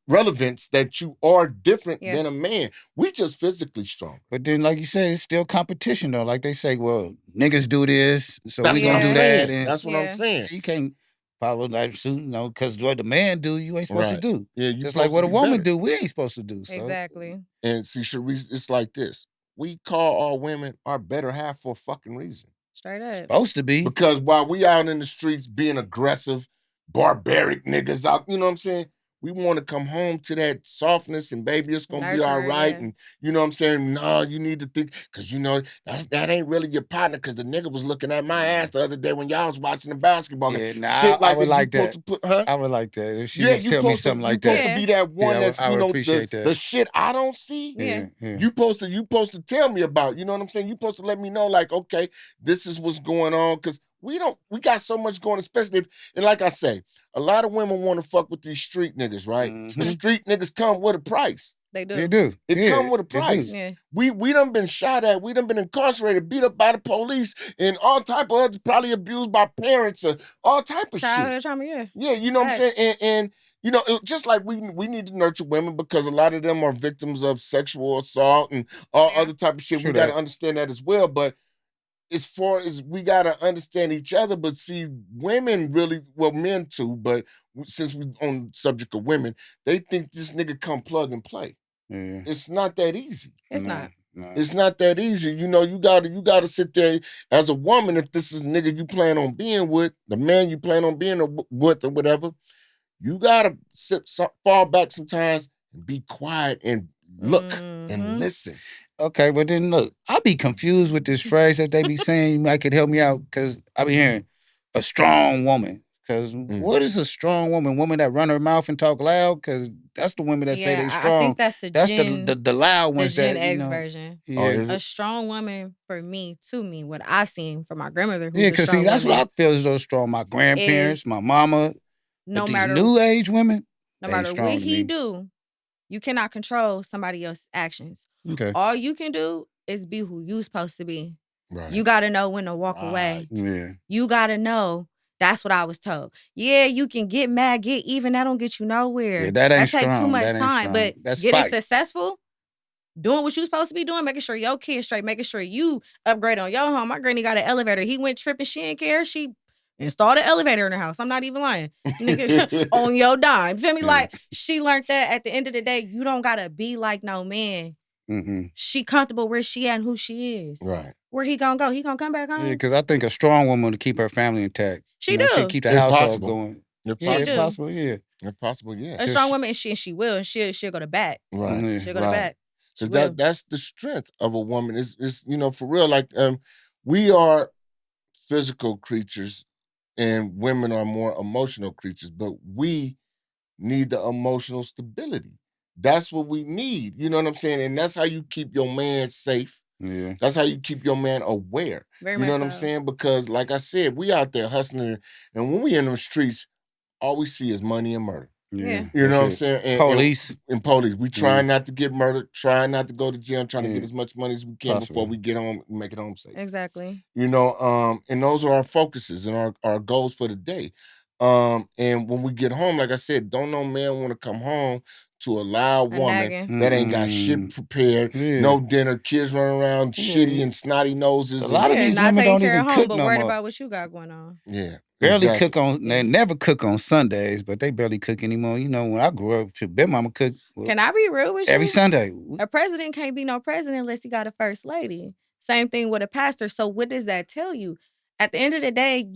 relevance that you are different than a man. We just physically strong. But then, like you said, it's still competition though. Like they say, well, niggas do this, so That's we gonna do that. And that's what I'm saying. You can't follow that suit, because what the man do, you ain't supposed to do. Yeah, just like what a woman do, we ain't supposed to do. So. Exactly. And see, Sharice, it's like this. We call all women our better half for a fucking reason. Straight up. Supposed to be. Because while we out in the streets being aggressive, barbaric niggas out, you know what I'm saying? We want to come home to that softness and baby, it's going to be all right. And you know what I'm saying? No, you need to think, because you know, that ain't really your partner, because the nigga was looking at my ass the other day when y'all was watching the basketball game. Nah, shit I would like that. I would like that. If she you tell me something like that. You supposed to be that one that's, I you know, appreciate that. the shit I don't see. Yeah. You supposed to tell me about, you know what I'm saying? You supposed to let me know, like, okay, this is what's going on, because we got so much going, especially if, and like I say, a lot of women want to fuck with these street niggas, right? Mm-hmm. The street niggas come with a price. They do. They do. It come with a price. Yeah. We done been shot at. We done been incarcerated, beat up by the police, and all type of others, probably abused by parents, or all type of Childhood shit. trauma, yeah. Yeah, you know what I'm saying? And you know, just like we need to nurture women, because a lot of them are victims of sexual assault and all other type of shit. We got to understand that as well. But as far as we got to understand each other, but see, women really, well, men too, but since we on the subject of women, they think this nigga come plug and play. Yeah. It's not that easy. It's not. No. It's not that easy. You know, you gotta sit there as a woman. If this is a nigga you plan on being with, the man you plan on being with or whatever, you gotta fall back sometimes and be quiet and look and listen. Okay, but then look, I be confused with this phrase that they be saying. You might could help me out, because I be hearing a strong woman. Because what is a strong woman? Woman that run her mouth and talk loud? Because that's the women that say they strong. I think that's the loud ones. The Gen that, X version. Yeah. A strong woman, for me, what I've seen from my grandmother. Yeah, because see, that's what I feel is those strong. My grandparents, my mama, no matter these new age women, no matter what he do, you cannot control somebody else's actions. Okay. All you can do is be who you supposed to be. Right. You got to know when to walk away. Yeah. You got to know. That's what I was told. Yeah, you can get mad, get even. That don't get you nowhere. Yeah, that ain't strong. That take too much time. But that's getting successful, doing what you supposed to be doing, making sure your kids straight, making sure you upgrade on your home. My granny got an elevator. He went tripping. She didn't care. She installed an elevator in her house. I'm not even lying. Nigga, on your dime. Feel me? Yeah. Like, she learned that at the end of the day, you don't got to be like no man. Mm-hmm. She comfortable where she at and who she is. Right. Where he gonna go? He gonna come back home? Yeah, because I think a strong woman to keep her family intact. She do. She keep the household going. If possible, yeah. If possible, yeah. A strong woman, and she will. She'll go to bat. Right. Yeah. She'll go to bat. Because that's the strength of a woman. It's you know, for real, like we are physical creatures and women are more emotional creatures, but we need the emotional stability. That's what we need. You know what I'm saying? And that's how you keep your man safe. Yeah. That's how you keep your man aware. Very you know what I'm saying? Because like I said, we out there hustling, and when we in them streets, all we see is money and murder. Yeah. You know what I'm saying? And, police. And police. We trying not to get murdered, trying not to go to jail, trying to get as much money as we can before we get home and make it home safe. Exactly. You know, and those are our focuses and our goals for the day. And when we get home, like I said, don't no man want to come home to a loud woman that ain't got shit prepared, no dinner, kids running around shitty and snotty noses. A lot of these women don't even cook but no worried more. About what you got going on. Yeah. Barely cook on, they never cook on Sundays, but they barely cook anymore. You know, when I grew up, Big Mama cooked. Can I be real with you? Every Sunday. A president can't be no president unless he got a first lady. Same thing with a pastor. So what does that tell you? At the end of the day,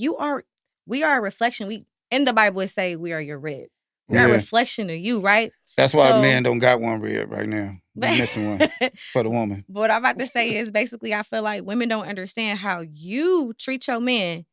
we are a reflection. In the Bible, it say we are your rib. We're a reflection of you, right? That's why men don't got one rib right now. They're missing one for the woman. But what I'm about to say is basically I feel like women don't understand how you treat your man.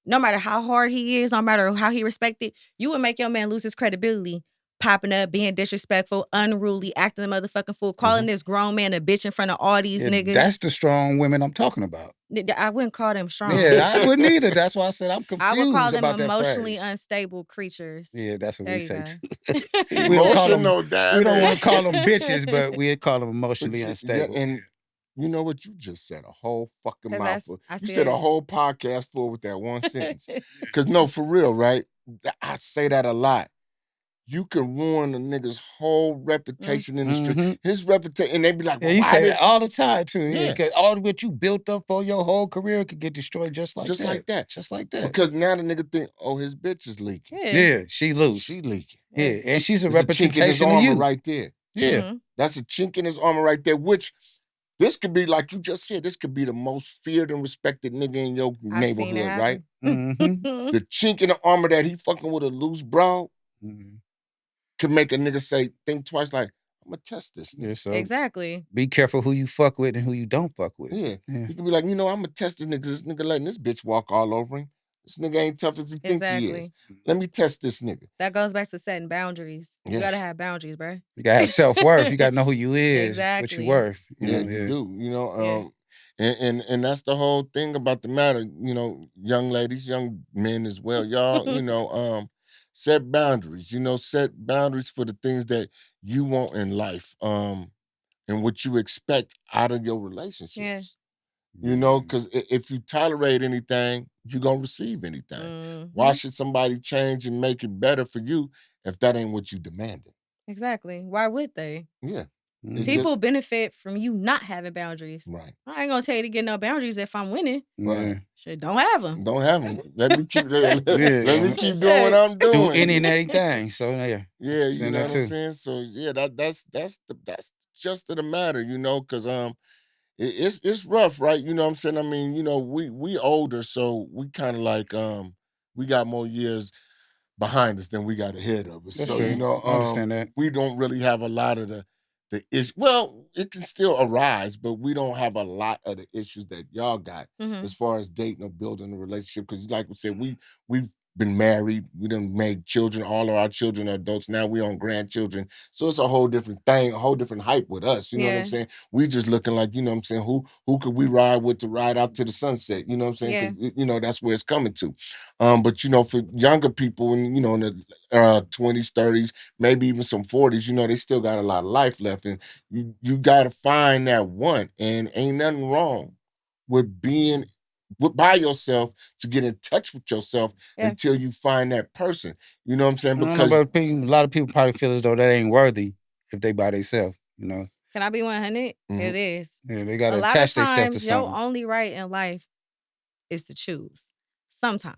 No matter how hard he is, no matter how he respected, you would make your man lose his credibility. Popping up, being disrespectful, unruly, acting a motherfucking fool, calling this grown man a bitch in front of all these niggas. That's the strong women I'm talking about. I wouldn't call them strong. Yeah, I wouldn't either. That's why I said I'm confused. I would call them about emotionally that unstable creatures. Yeah, that's what we say too. We don't want to call them bitches, but we'd call them emotionally unstable. And You know what? You just said a whole fucking 'Cause mouthful. I You said a said whole podcast full with that one sentence. Because no, for real, right? I say that a lot. You can ruin a nigga's whole reputation in the street. Mhm. His reputation, and they be like, Yeah, well, you why say that this? all the time too. Yeah, Yeah. 'cause all what you built up for your whole career could get destroyed just like Just that. like that. Just like that. Because now the nigga think, oh, his bitch is leaking. Yeah. Yeah, she loose. She leaking. Yeah, and she's a It's a chink in his representation of armor you. right there. Yeah. Mhm. That's a chink in his armor right there, which this could be, like you just said, this could be the most feared and respected nigga in your I've seen it neighborhood, right? happen. Mm-hmm. The chink in the armor that he fucking with a loose bro Mm-hmm. could make a nigga say, think twice, like, I'm gonna test this nigga. Yeah, so Exactly. be careful who you fuck with and who you don't fuck with. Yeah. Yeah. He could be like, you know, I'm gonna test this nigga. This nigga letting this bitch walk all over him. This nigga ain't tough as he think he is. Exactly. Let me test this nigga. That goes back to setting boundaries. You gotta Yes. have boundaries, bro. You gotta have self-worth. You gotta know who you is, what Exactly. you worth. You Yeah, know, you yeah. do. You know, Yeah. and that's the whole thing about the matter. You know, young ladies, young men as well. Y'all, you know, set boundaries. You know, set boundaries for the things that you want in life. And what you expect out of your relationships. You know, because if you tolerate anything, you're gonna receive anything. Why Mhm. should somebody change and make it better for you if that ain't what you demanded? Exactly. Why would they? Yeah. Mhm. It's People just benefit from you not having boundaries. right. I ain't gonna tell you to get no boundaries if I'm winning. Yeah. Shit, don't have them. Don't have them. Let me keep let Yeah. me keep doing what I'm Do doing. any and everything. So yeah. Yeah, you Send know that what I'm too. saying? So yeah, that's just the matter, you know, because it's rough, right? You know what I'm saying? I mean, you know, we older, so we kind of like we got more years behind us than we got ahead of us. That's So, true. you know, I understand that. we don't really have a lot of the issue. Well, it can still arise, but we don't have a lot of the issues that y'all got Mhm. as far as dating or building a relationship. Because, like we said, we've been married, we done made children. All of our children are adults now. We on grandchildren, so it's a whole different thing, a whole different hype with us. You know what I'm Yeah. saying? We just looking like, you know what I'm saying, who could we ride with to ride out to the sunset? You know what I'm saying? Yeah. Because you know that's where it's coming to. But you know, for younger people, and you know, in the 20s, 30s, maybe even some 40s, you know, they still got a lot of life left, and you got to find that one. And ain't nothing wrong with being by yourself to get in touch with yourself Yeah. until you find that person. You know what I'm saying? I don't know Because about people. A lot of people probably feel as though that ain't worthy if they by themselves. You know, Can I be 100? Mhm. It is. yeah, they A gotta lot of attach themselves to times, your something. only right in life is to choose. Sometimes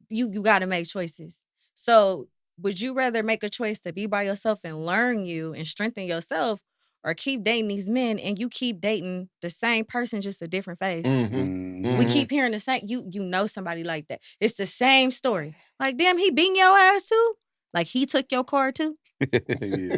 you got to make choices. So, would you rather make a choice to be by yourself and learn you and strengthen yourself, or keep dating these men and you keep dating the same person, just a different face? Mhm. We keep hearing the same. You know somebody like that. It's the same story. Like, damn, he beating your ass too. Like, he took your car too. Yeah.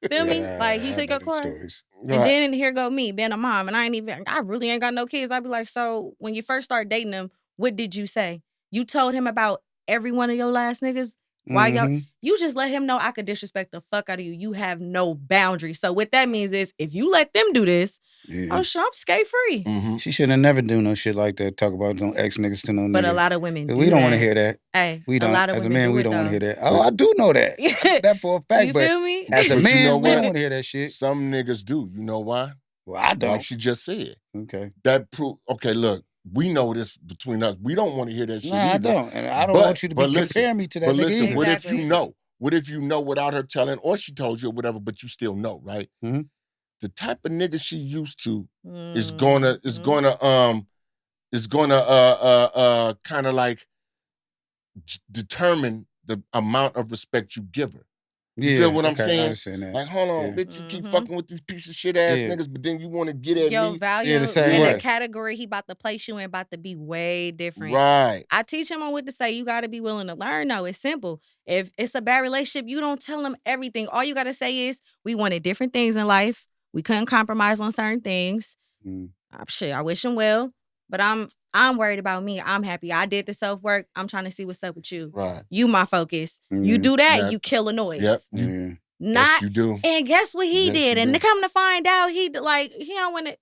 Feel me? Yeah, Like, he I took know your them car. stories. And then here go me being a mom, and I really ain't got no kids. I'd be like, so when you first start dating him, what did you say? You told him about every one of your last niggas? Why y'all? Mhm. You just let him know I could disrespect the fuck out of you. You have no boundaries. So what that means is if you let them do this, Yeah. oh shit, I'm skate free. Mhm. She should have never do no shit like that. Talk about no ex niggas to no But a nigga. lot of women do We don't want to that. hear that. Hey, We a don't. lot of As a women man, do we it, don't want to though. hear that. Oh, I do know that. I know that for a fact. You But feel me? as a But you man, know we don't what? want to hear that shit. Some niggas do. You know why? Well, I don't. Like she just said. Okay. That proof. Okay, look, we know this between us. We don't want to hear that shit Nah, I either. don't. And I don't want you to be listen, comparing me to that but nigga listen, either. what if you Exactly. know? What if you know without her telling, or she told you or whatever, but you still know, right? Mhm. The type of nigga she used to is Mhm. gonna kind of like determine the amount of respect you give her. You feel what I'm okay, I saying? understand that. Like, hold on, Yeah. bitch, you keep Mhm. fucking with these piece of shit ass Yeah. niggas, but then you want to get at Your me. value the same in way. the category he about to place you in about to be way different. Right. I teach him on what to say. You got to be willing to learn. No, it's simple. If it's a bad relationship, you don't tell him everything. All you got to say is, we wanted different things in life. We couldn't compromise on certain things. Mm. Shit, I wish him well, but I'm worried about me. I'm happy. I did the self work. I'm trying to see what's up with you. Right. You my focus. You Mhm. do that, Yeah. you kill a noise. Yep. Yeah. Not. Yes, you do. And guess what he Yes, did? you And do. to come to find out, he don't want to.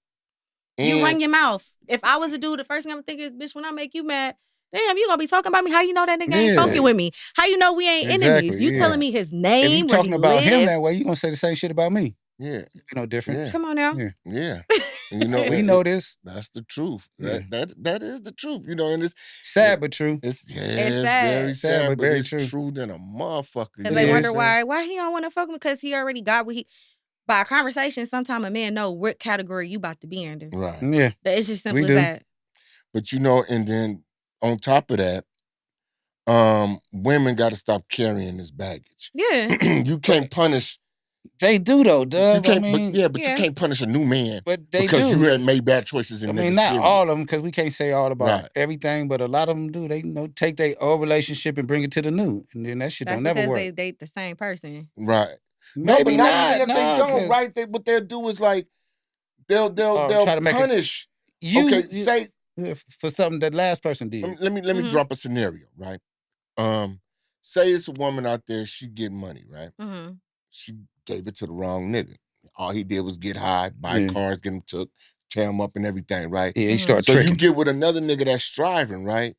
You run your mouth. If I was a dude, the first thing I'm thinking is, bitch, when I make you mad, damn, you gonna be talking about me. How you know that nigga ain't Yeah. fucking with me? How you know we ain't Exactly, enemies? You yeah. telling me his If name, you where talking he about him live? that way, you gonna say the same shit about me. Yeah. No different. Yeah. Come on now. Yeah. Yeah. And, you know, We know this. that's the truth. Yeah. That is the truth. You know, and it's Sad but true. it's sad. very sad, but very it's true. true than a motherfucker. Because you they know wonder what I'm saying? why he don't want to fuck with, because he already got what he. By a conversation, sometimes a man know what category you about to be under. Right. Yeah. It's just simple We as do. that. But you know, and then on top of that, women got to stop carrying this baggage. Yeah. You can't punish. They do though, You Dub. can't, I mean, but you can't punish a new man but they because do. you had made bad choices in I niggas. mean, not period. all of them, because we can't say all about Right. everything, but a lot of them do. They take their old relationship and bring it to the new, and then that shit That's don't never because work. they date the same person. Right. Maybe no, but not. even if they don't, right? What they'll do is like they'll try to make punish. you Okay, say for something that last person did. let me drop a scenario, right? Say it's a woman out there, she get money, right? Mm-hmm. She gave it to the wrong nigga. All he did was get high, buy cars, get him took, tear him up and everything, right? Yeah, he started So tricking. you get with another nigga that's striving, right?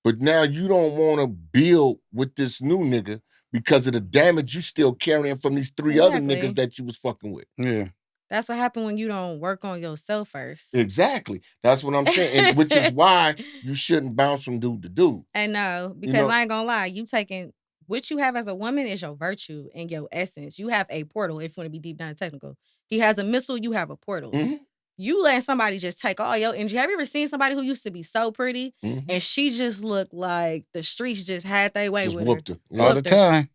But now you don't want to build with this new nigga because of the damage you still carrying from these three other niggas that you was fucking with. Yeah. That's what happened when you don't work on yourself first. Exactly. That's what I'm saying. And which is why you shouldn't bounce from dude to dude. And no, because I ain't gonna lie, you taking what you have as a woman is your virtue and your essence. You have a portal, if you want to be deep down and technical. He has a missile, you have a portal. Mm-hmm. You let somebody just take all your energy. Have you ever seen somebody who used to be so pretty and she just looked like the streets just had their way with her? All the time.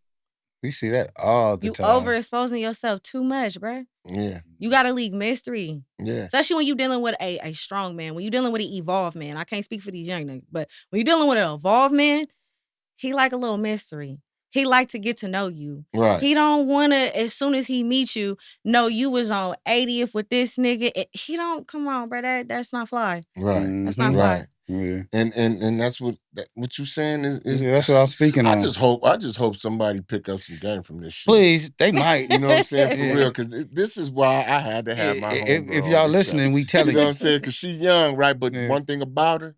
We see that all the time. You overexposing yourself too much, bruh. Yeah. You gotta leave mystery. Yeah. Especially when you're dealing with a strong man. When you're dealing with an evolved man. I can't speak for these young niggas, but when you're dealing with an evolved man, he like a little mystery. He like to get to know you. Right. He don't want to, as soon as he meets you, know you was on 80th with this nigga. He don't, come on, bro. That's not fly. Right. That's not fly. Right. Yeah. And that's what you saying is that's what I'm speaking on. I just hope somebody pick up some game from this shit. Please, they might. You know what I'm saying? For real, because this is why I had to have my homegirl. If y'all listening, we telling you. You know what I'm saying? Because she young, right? But one thing about her,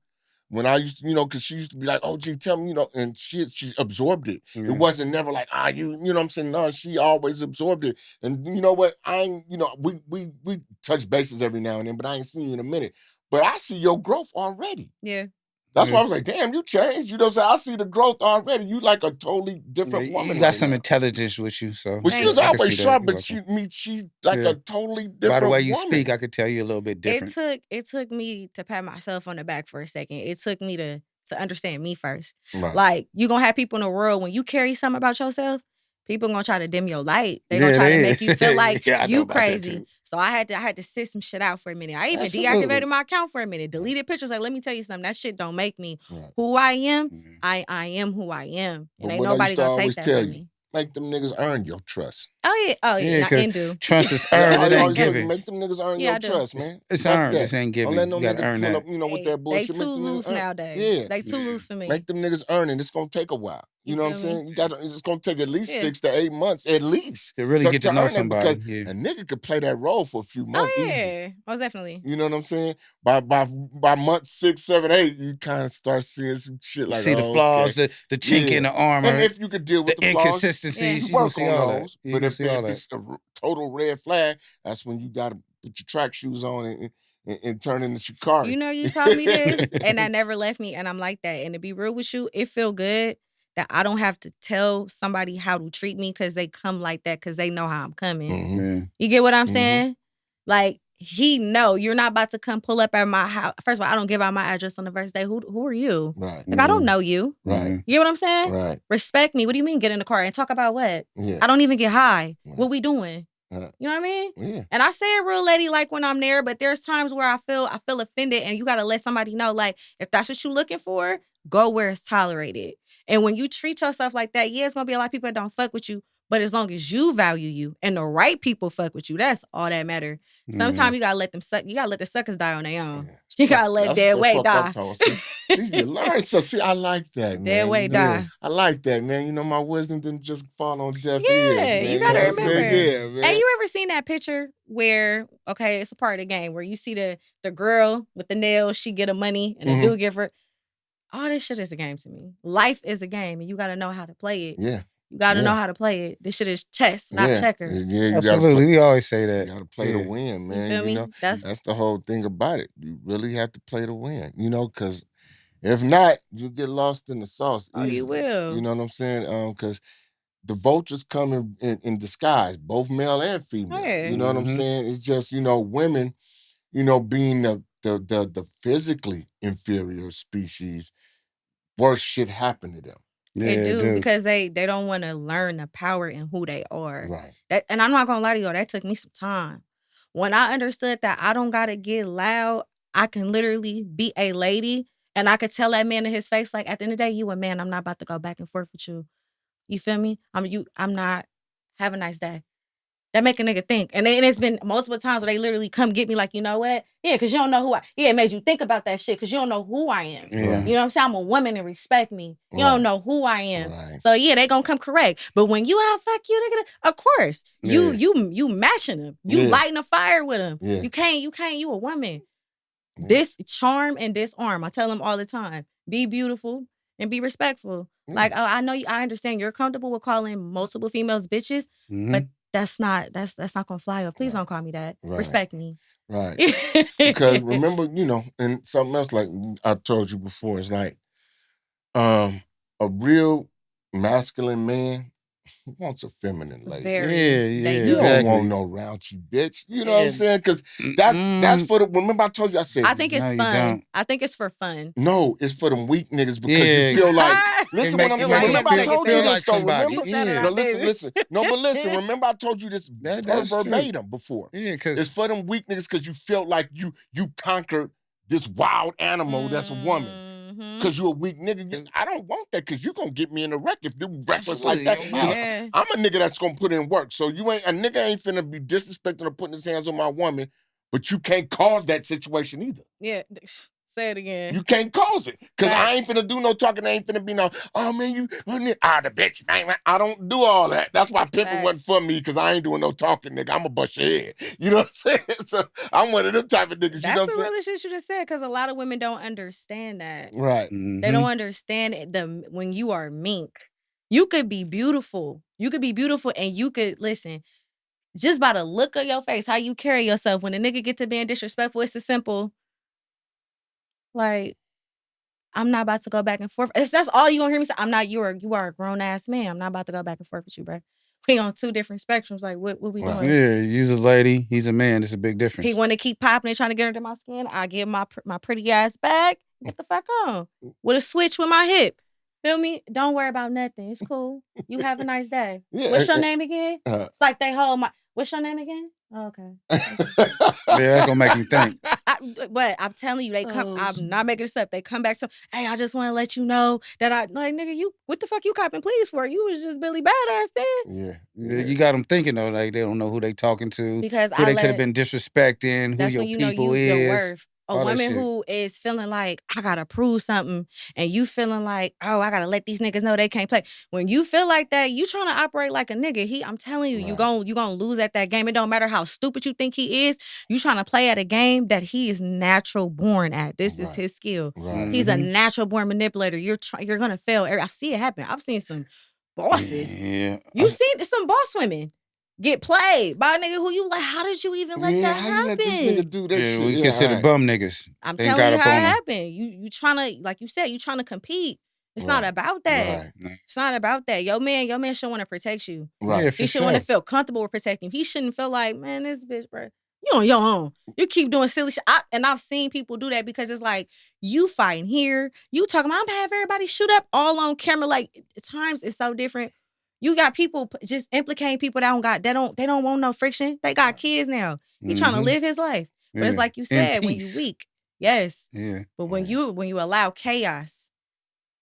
when I used to, because she used to be like, oh, gee, tell me, and she absorbed it. It wasn't never like, you know what I'm saying? No, she always absorbed it. And you know what? I ain't, we touch bases every now and then, but I ain't seen you in a minute. But I see your growth already. Yeah. That's why I was like, damn, you changed. You know what I'm saying? I see the growth already. You like a totally different woman. You got some intelligence with you, so. Well, she was always sharp, but she like a totally different woman. By the way you speak, I could tell you a little bit different. It took me to pat myself on the back for a second. It took me to understand me first. Right. Like, you gonna have people in the world, when you carry something about yourself, people gonna try to dim your light. They gonna try to make you feel like you crazy. So I had to sit some shit out for a minute. I even deactivated my account for a minute, deleted pictures. Like, let me tell you something. That shit don't make me who I am. I am who I am, and ain't nobody gonna take that from me. Make them niggas earn your trust. Oh yeah. Not do. Trust is earned, it ain't given. Make them niggas earn your trust, man. It's earned, this ain't given. Don't let you gotta earn that. Up, with that bullshit. They too loose nowadays. Yeah. They too loose for me. Make them niggas earn it. It's gonna take a while. You know what I'm saying? It's gonna take at least 6 to 8 months, at least. To really get to know somebody. Because a nigga could play that role for a few months. Oh, yeah. Easy. Most definitely. You know what I'm saying? By month 6, 7, 8, you kind of start seeing some shit like see the flaws, the chink in the armor. And if you could deal with the inconsistencies, you work see on all those. that. But if it's a total red flag, that's when you gotta put your track shoes on and turn into Shikari. You know, you taught me this, and that never left me, and I'm like that. And to be real with you, it feel good that I don't have to tell somebody how to treat me because they come like that because they know how I'm coming. Mm-hmm. You get what I'm saying? Like, he know you're not about to come pull up at my house. First of all, I don't give out my address on the first day. Who are you? Right. Like, I don't know you. Right. You get what I'm saying? Right. Respect me. What do you mean get in the car and talk about what? Yeah. I don't even get high. Right. What we doing? You know what I mean? Yeah. And I say it real lady like when I'm there, but there's times where I feel offended, and you gotta let somebody know, like, if that's what you're looking for, go where it's tolerated. And when you treat yourself like that, it's gonna be a lot of people that don't fuck with you. But as long as you value you and the right people fuck with you, that's all that matter. Sometimes you gotta let the suckers die on their own. Yeah. You gotta let dead weight die. You learn. So see, I like that, man. Dead weight die. I like that, man. You know, my wisdom didn't just fall on deaf ears. Man. You gotta remember. Yeah, man. Hey, you ever seen that picture where, okay, it's a part of the game where you see the girl with the nails, she get her money, and the dude give her. All this shit is a game to me. Life is a game, and you gotta know how to play it. Yeah. You got to know how to play it. This shit is chess, not Yeah, checkers. yeah, you Absolutely, we always say you that. gotta play to win, You man. feel You me? know, That's that's the whole thing about it. You really have to play to win. You know, because if not, you get lost in the sauce oh, you easily. You will. know what I'm saying? Because the vultures come in disguise, both male and female. Yeah. You know what I'm saying? It's just, women, being the physically inferior species, worse shit happen to them. Yeah, It do dude. because they don't want to learn the power in who they are. Right. That, and I'm not gonna lie to you, that took me some time. When I understood that I don't gotta get loud, I can literally be a lady, and I could tell that man in his face, like, at the end of the day, you a man. I'm not about to go back and forth with you. You feel me? I'm not. Have a nice day. That make a nigga think. And then it's been multiple times where they literally come get me like, you know what? Yeah, because you don't know who it made you think about that shit because you don't know who I am. Yeah. You know what I'm saying? I'm a woman and respect me. You don't know who I am. Right. So yeah, they gonna come correct. But when you out, fuck you, nigga, of course. You matching them. You lighting a fire with them. Yeah. You can't, you a woman. This charm and disarm. I tell them all the time. Be beautiful and be respectful. Like, I know I understand you're comfortable with calling multiple females bitches, but that's not gonna fly off. Please don't call me that. Right. Respect me. Right. Because remember, and something else like I told you before, it's like a real masculine man wants a feminine lady. Very. You don't want no raunchy bitch. You know what I'm saying? Because that's for the. Remember, I told you. I said. I think it's No, fun. I think it's for fun. No, it's for them weak niggas because you feel like. Listen, what I'm saying. Remember, I told you this though. Remember? No, listen. No, but listen. Remember, I told you this verbatim before. Yeah, because it's for them weak niggas because you felt like you conquered this wild animal that's a woman. Because you a weak nigga. I don't want that because you going to get me in a wreck if you reckless like that. I'm a nigga that's going to put in work. So a nigga ain't finna be disrespecting or putting his hands on my woman, but you can't cause that situation either. Yeah. Say it again. You can't cause it. Because I ain't finna do no talking. I ain't finna be no, oh man, the bitch, man. I don't do all that. That's why pimping wasn't for me because I ain't doing no talking, nigga. I'm going to bust your head. You know what I'm saying? So I'm one of them type of niggas. That's you know what I'm the saying? realest shit you just said because a lot of women don't understand that. Right. They don't understand when you are mink. You could be beautiful. You could be beautiful and you could, listen, just by the look of your face, how you carry yourself, when a nigga get to being disrespectful, it's a simple, like, I'm not about to go back and forth. That's all you gonna hear me say. You are a grown ass man. I'm not about to go back and forth with you, bro. We on two different spectrums. Like, what we doing? Yeah, you's a lady, he's a man. It's a big difference. He want to keep popping and trying to get under my skin. I give my pretty ass back. Get the fuck on. With a switch with my hip. Feel me? Don't worry about nothing. It's cool. You have a nice day. What's your name again? It's like they hold my. What's your name again? Oh, okay. Yeah, that's gonna make you think. But I'm telling you, they come. I'm not making this up. They come back to, hey, I just want to let you know that nigga, what the fuck you copping please for? You was just Billy Badass then. Yeah. You got them thinking though, like they don't know who they talking to, because who they could have been disrespecting, who your people is. Your worth. A woman who is feeling like, I gotta prove something, and you feeling like, oh, I gotta let these niggas know they can't play. When you feel like that, you trying to operate like a nigga. I'm telling you, you gonna lose at that game. It don't matter how stupid you think he is. You trying to play at a game that he is natural born at. This is his skill. He's a natural born manipulator. You're gonna fail. I see it happen. I've seen some bosses. Yeah. You've seen some boss women get played by a nigga who you like. How did you even let that happen? How you let this nigga do that shit? We consider bum niggas. I'm telling you how it happened. You trying to, like you said, you trying to compete. It's not about that. It's not about that. Your man should want to protect you. Right. He should want to feel comfortable with protecting him. He shouldn't feel like, man, this bitch, bro, you on your own. You keep doing silly shit. And I've seen people do that because it's like, you fighting here. You talking about, I'm gonna have everybody shoot up all on camera. Like, times is so different. You got people just implicating people that they don't want no friction. They got kids now. He trying to live his life. But it's like you said, when you weak. Yes. Yeah. But when you allow chaos,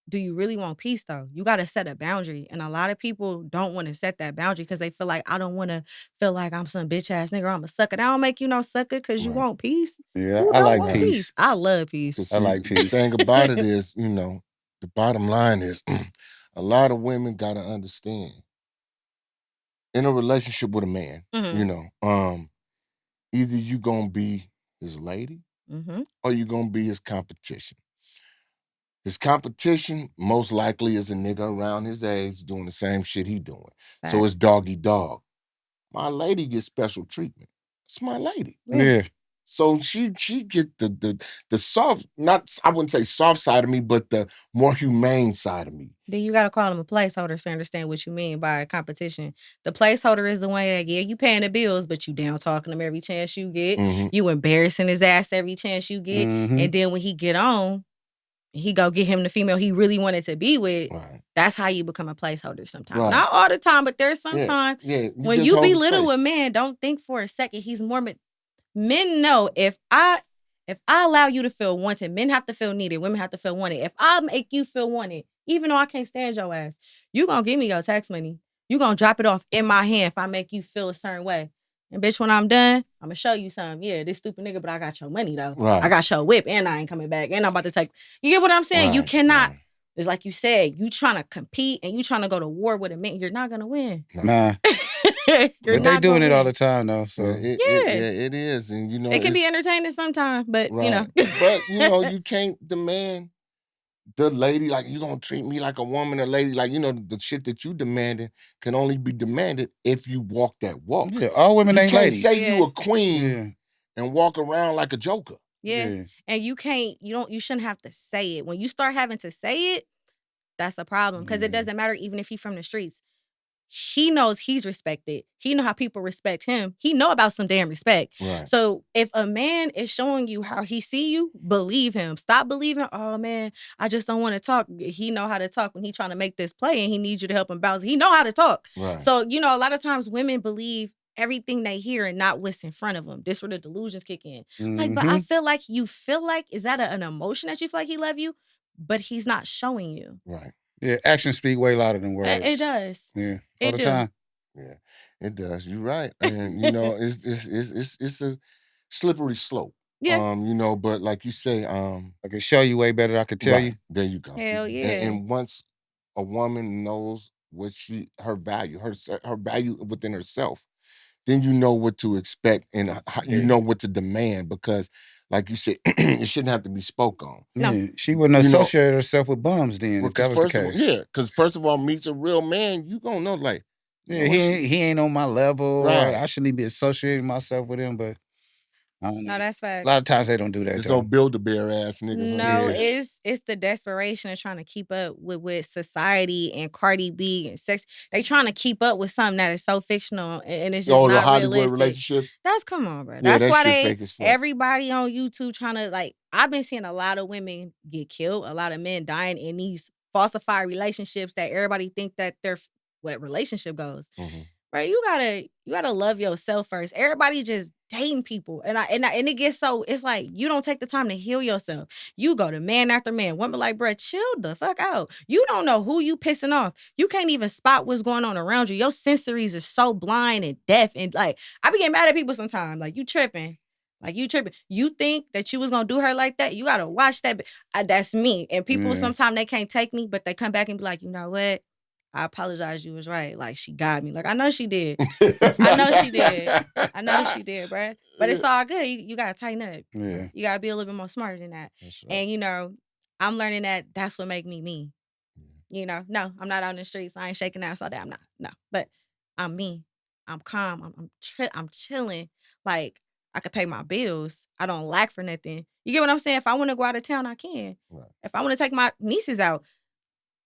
do you really want peace though? You got to set a boundary. And a lot of people don't want to set that boundary because they feel like, I don't want to feel like I'm some bitch ass nigga or I'm a sucker. That don't make you no sucker because you want peace. Yeah, I like peace. I love peace. I like peace. The thing about it is, the bottom line is a lot of women got to understand in a relationship with a man, either you going to be his lady or you going to be his competition. His competition most likely is a nigga around his age doing the same shit he doing. So it's doggy dog. My lady gets special treatment. It's my lady. Yeah. So she get the soft, not, I wouldn't say soft side of me, but the more humane side of me. Then you gotta call him a placeholder to understand what you mean by competition. The placeholder is the one that, yeah, you paying the bills, but you down talking him every chance you get. Mhm. You embarrassing his ass every chance you get. And then when he get on, he go get him the female he really wanted to be with. Right. That's how you become a placeholder sometimes. Right. Not all the time, but there's sometimes when you belittle a man, don't think for a second he's more. Men know if I allow you to feel wanted, men have to feel needed, women have to feel wanted. If I make you feel wanted, even though I can't stand your ass, you gonna give me your tax money. You gonna drop it off in my hand if I make you feel a certain way. And bitch, when I'm done, I'm gonna show you something. Yeah, this stupid nigga, but I got your money though. Right. I got your whip and I ain't coming back. And I'm about to take, you get what I'm saying? Right. You cannot, it's like you said, you trying to compete and you trying to go to war with a man, you're not gonna win. Nah. You're But not they doing gonna it all win. the time though. So it is. And you know, it can be entertaining sometimes, but right. you know. But you know, you can't demand the lady like you gonna treat me like a woman, a lady, like, you know, the shit that you demanding can only be demanded if you walk that walk. Yeah, all women ain't ladies. You can't say you a queen and walk around like a joker. Yeah. And you shouldn't have to say it. When you start having to say it, that's a problem. Because it doesn't matter even if he's from the streets. He knows he's respected. He know how people respect him. He know about some damn respect. Right. So if a man is showing you how he see you, believe him. Stop believing, oh man, I just don't want to talk. He know how to talk when he trying to make this play and he needs you to help him bounce. He know how to talk. Right. So, you know, a lot of times women believe everything they hear and not what's in front of them. This where the delusions kick in. Like, but I feel like is that an emotion that you feel like he love you? But he's not showing you. Right. Yeah, actions speak way louder than words. It does. Yeah, all the time. Yeah, it does. You're right, and you know, it's a slippery slope. Yeah. You know, but like you say, I can show you way better than I could tell you. There you go. Hell yeah. And once a woman knows what her value within herself, then you know what to expect and you know what to demand, because like you said, it shouldn't have to be spoke on. No. Yeah, she wouldn't associate herself with bums then, if that was the case. Because first of all, meets a real man, you gonna know, like, yeah, he ain't on my level. Right. I shouldn't be associating myself with him, but I don't know. No, that's facts. A lot of times they don't do that. It's old Build-A-Bear ass niggas. No, it's the desperation of trying to keep up with society and Cardi B and sex. They trying to keep up with something that is so fictional and it's just the not Hollywood realistic. relationships. Come on, bro. Yeah, That's that why shit fake as fuck. everybody on YouTube trying to, like, I've been seeing a lot of women get killed, a lot of men dying in these falsified relationships that everybody think that they're what relationship goes. Mm-hmm. Right, you gotta love yourself first. Everybody just dating people, and it gets so, it's like you don't take the time to heal yourself. You go to man after man, women like, bruh, chill the fuck out. You don't know who you pissing off. You can't even spot what's going on around you. Your sensories are so blind and deaf, and like I be getting mad at people sometimes. Like you tripping. You think that you was gonna do her like that? You gotta watch that. That's me. And people sometimes they can't take me, but they come back and be like, you know what? I apologize. You was right. Like, she got me. Like, I know she did. I know she did, bruh. But it's all good. You got to tighten up. Yeah. You got to be a little bit more smarter than that. That's right. And, you know, I'm learning that that's what make me me. You know, no, I'm not out in the streets. I ain't shaking ass all day. I'm not. No. But I'm me. I'm calm. I'm chilling. Like, I could pay my bills. I don't lack for nothing. You get what I'm saying? If I want to go out of town, I can. Right. If I want to take my nieces out,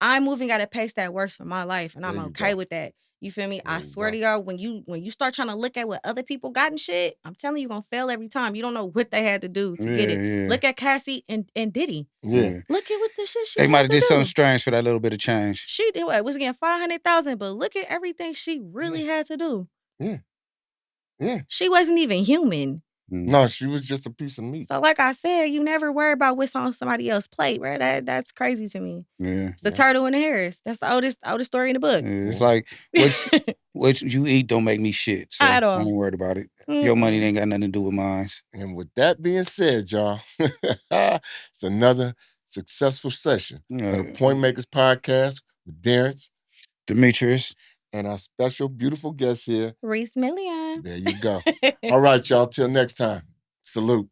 I'm moving at a pace that works for my life, and I'm okay with that. You feel me? I swear to y'all, when you start trying to look at what other people got and shit, I'm telling you, you're gonna fail every time. You don't know what they had to do to get it. Yeah. Look at Cassie and Diddy. Yeah. Look at what the shit she They might had have to did do. something strange for that little bit of change. She did what? Was getting $500,000, but look at everything she really had to do. Yeah. Yeah. She wasn't even human. No, she was just a piece of meat. So like I said, you never worry about what's on somebody else's plate, right? That's crazy to me. Yeah. It's the turtle and the hares. That's the oldest story in the book. Yeah, it's like what you eat don't make me shit. So At all. I ain't worried about it. Your money ain't got nothing to do with mine. And with that being said, y'all, it's another successful session of the Point Makers Podcast with Darren, Demetrius, and our special, beautiful guest here, Reese Milian. There you go. All right, y'all. Till next time. Salute.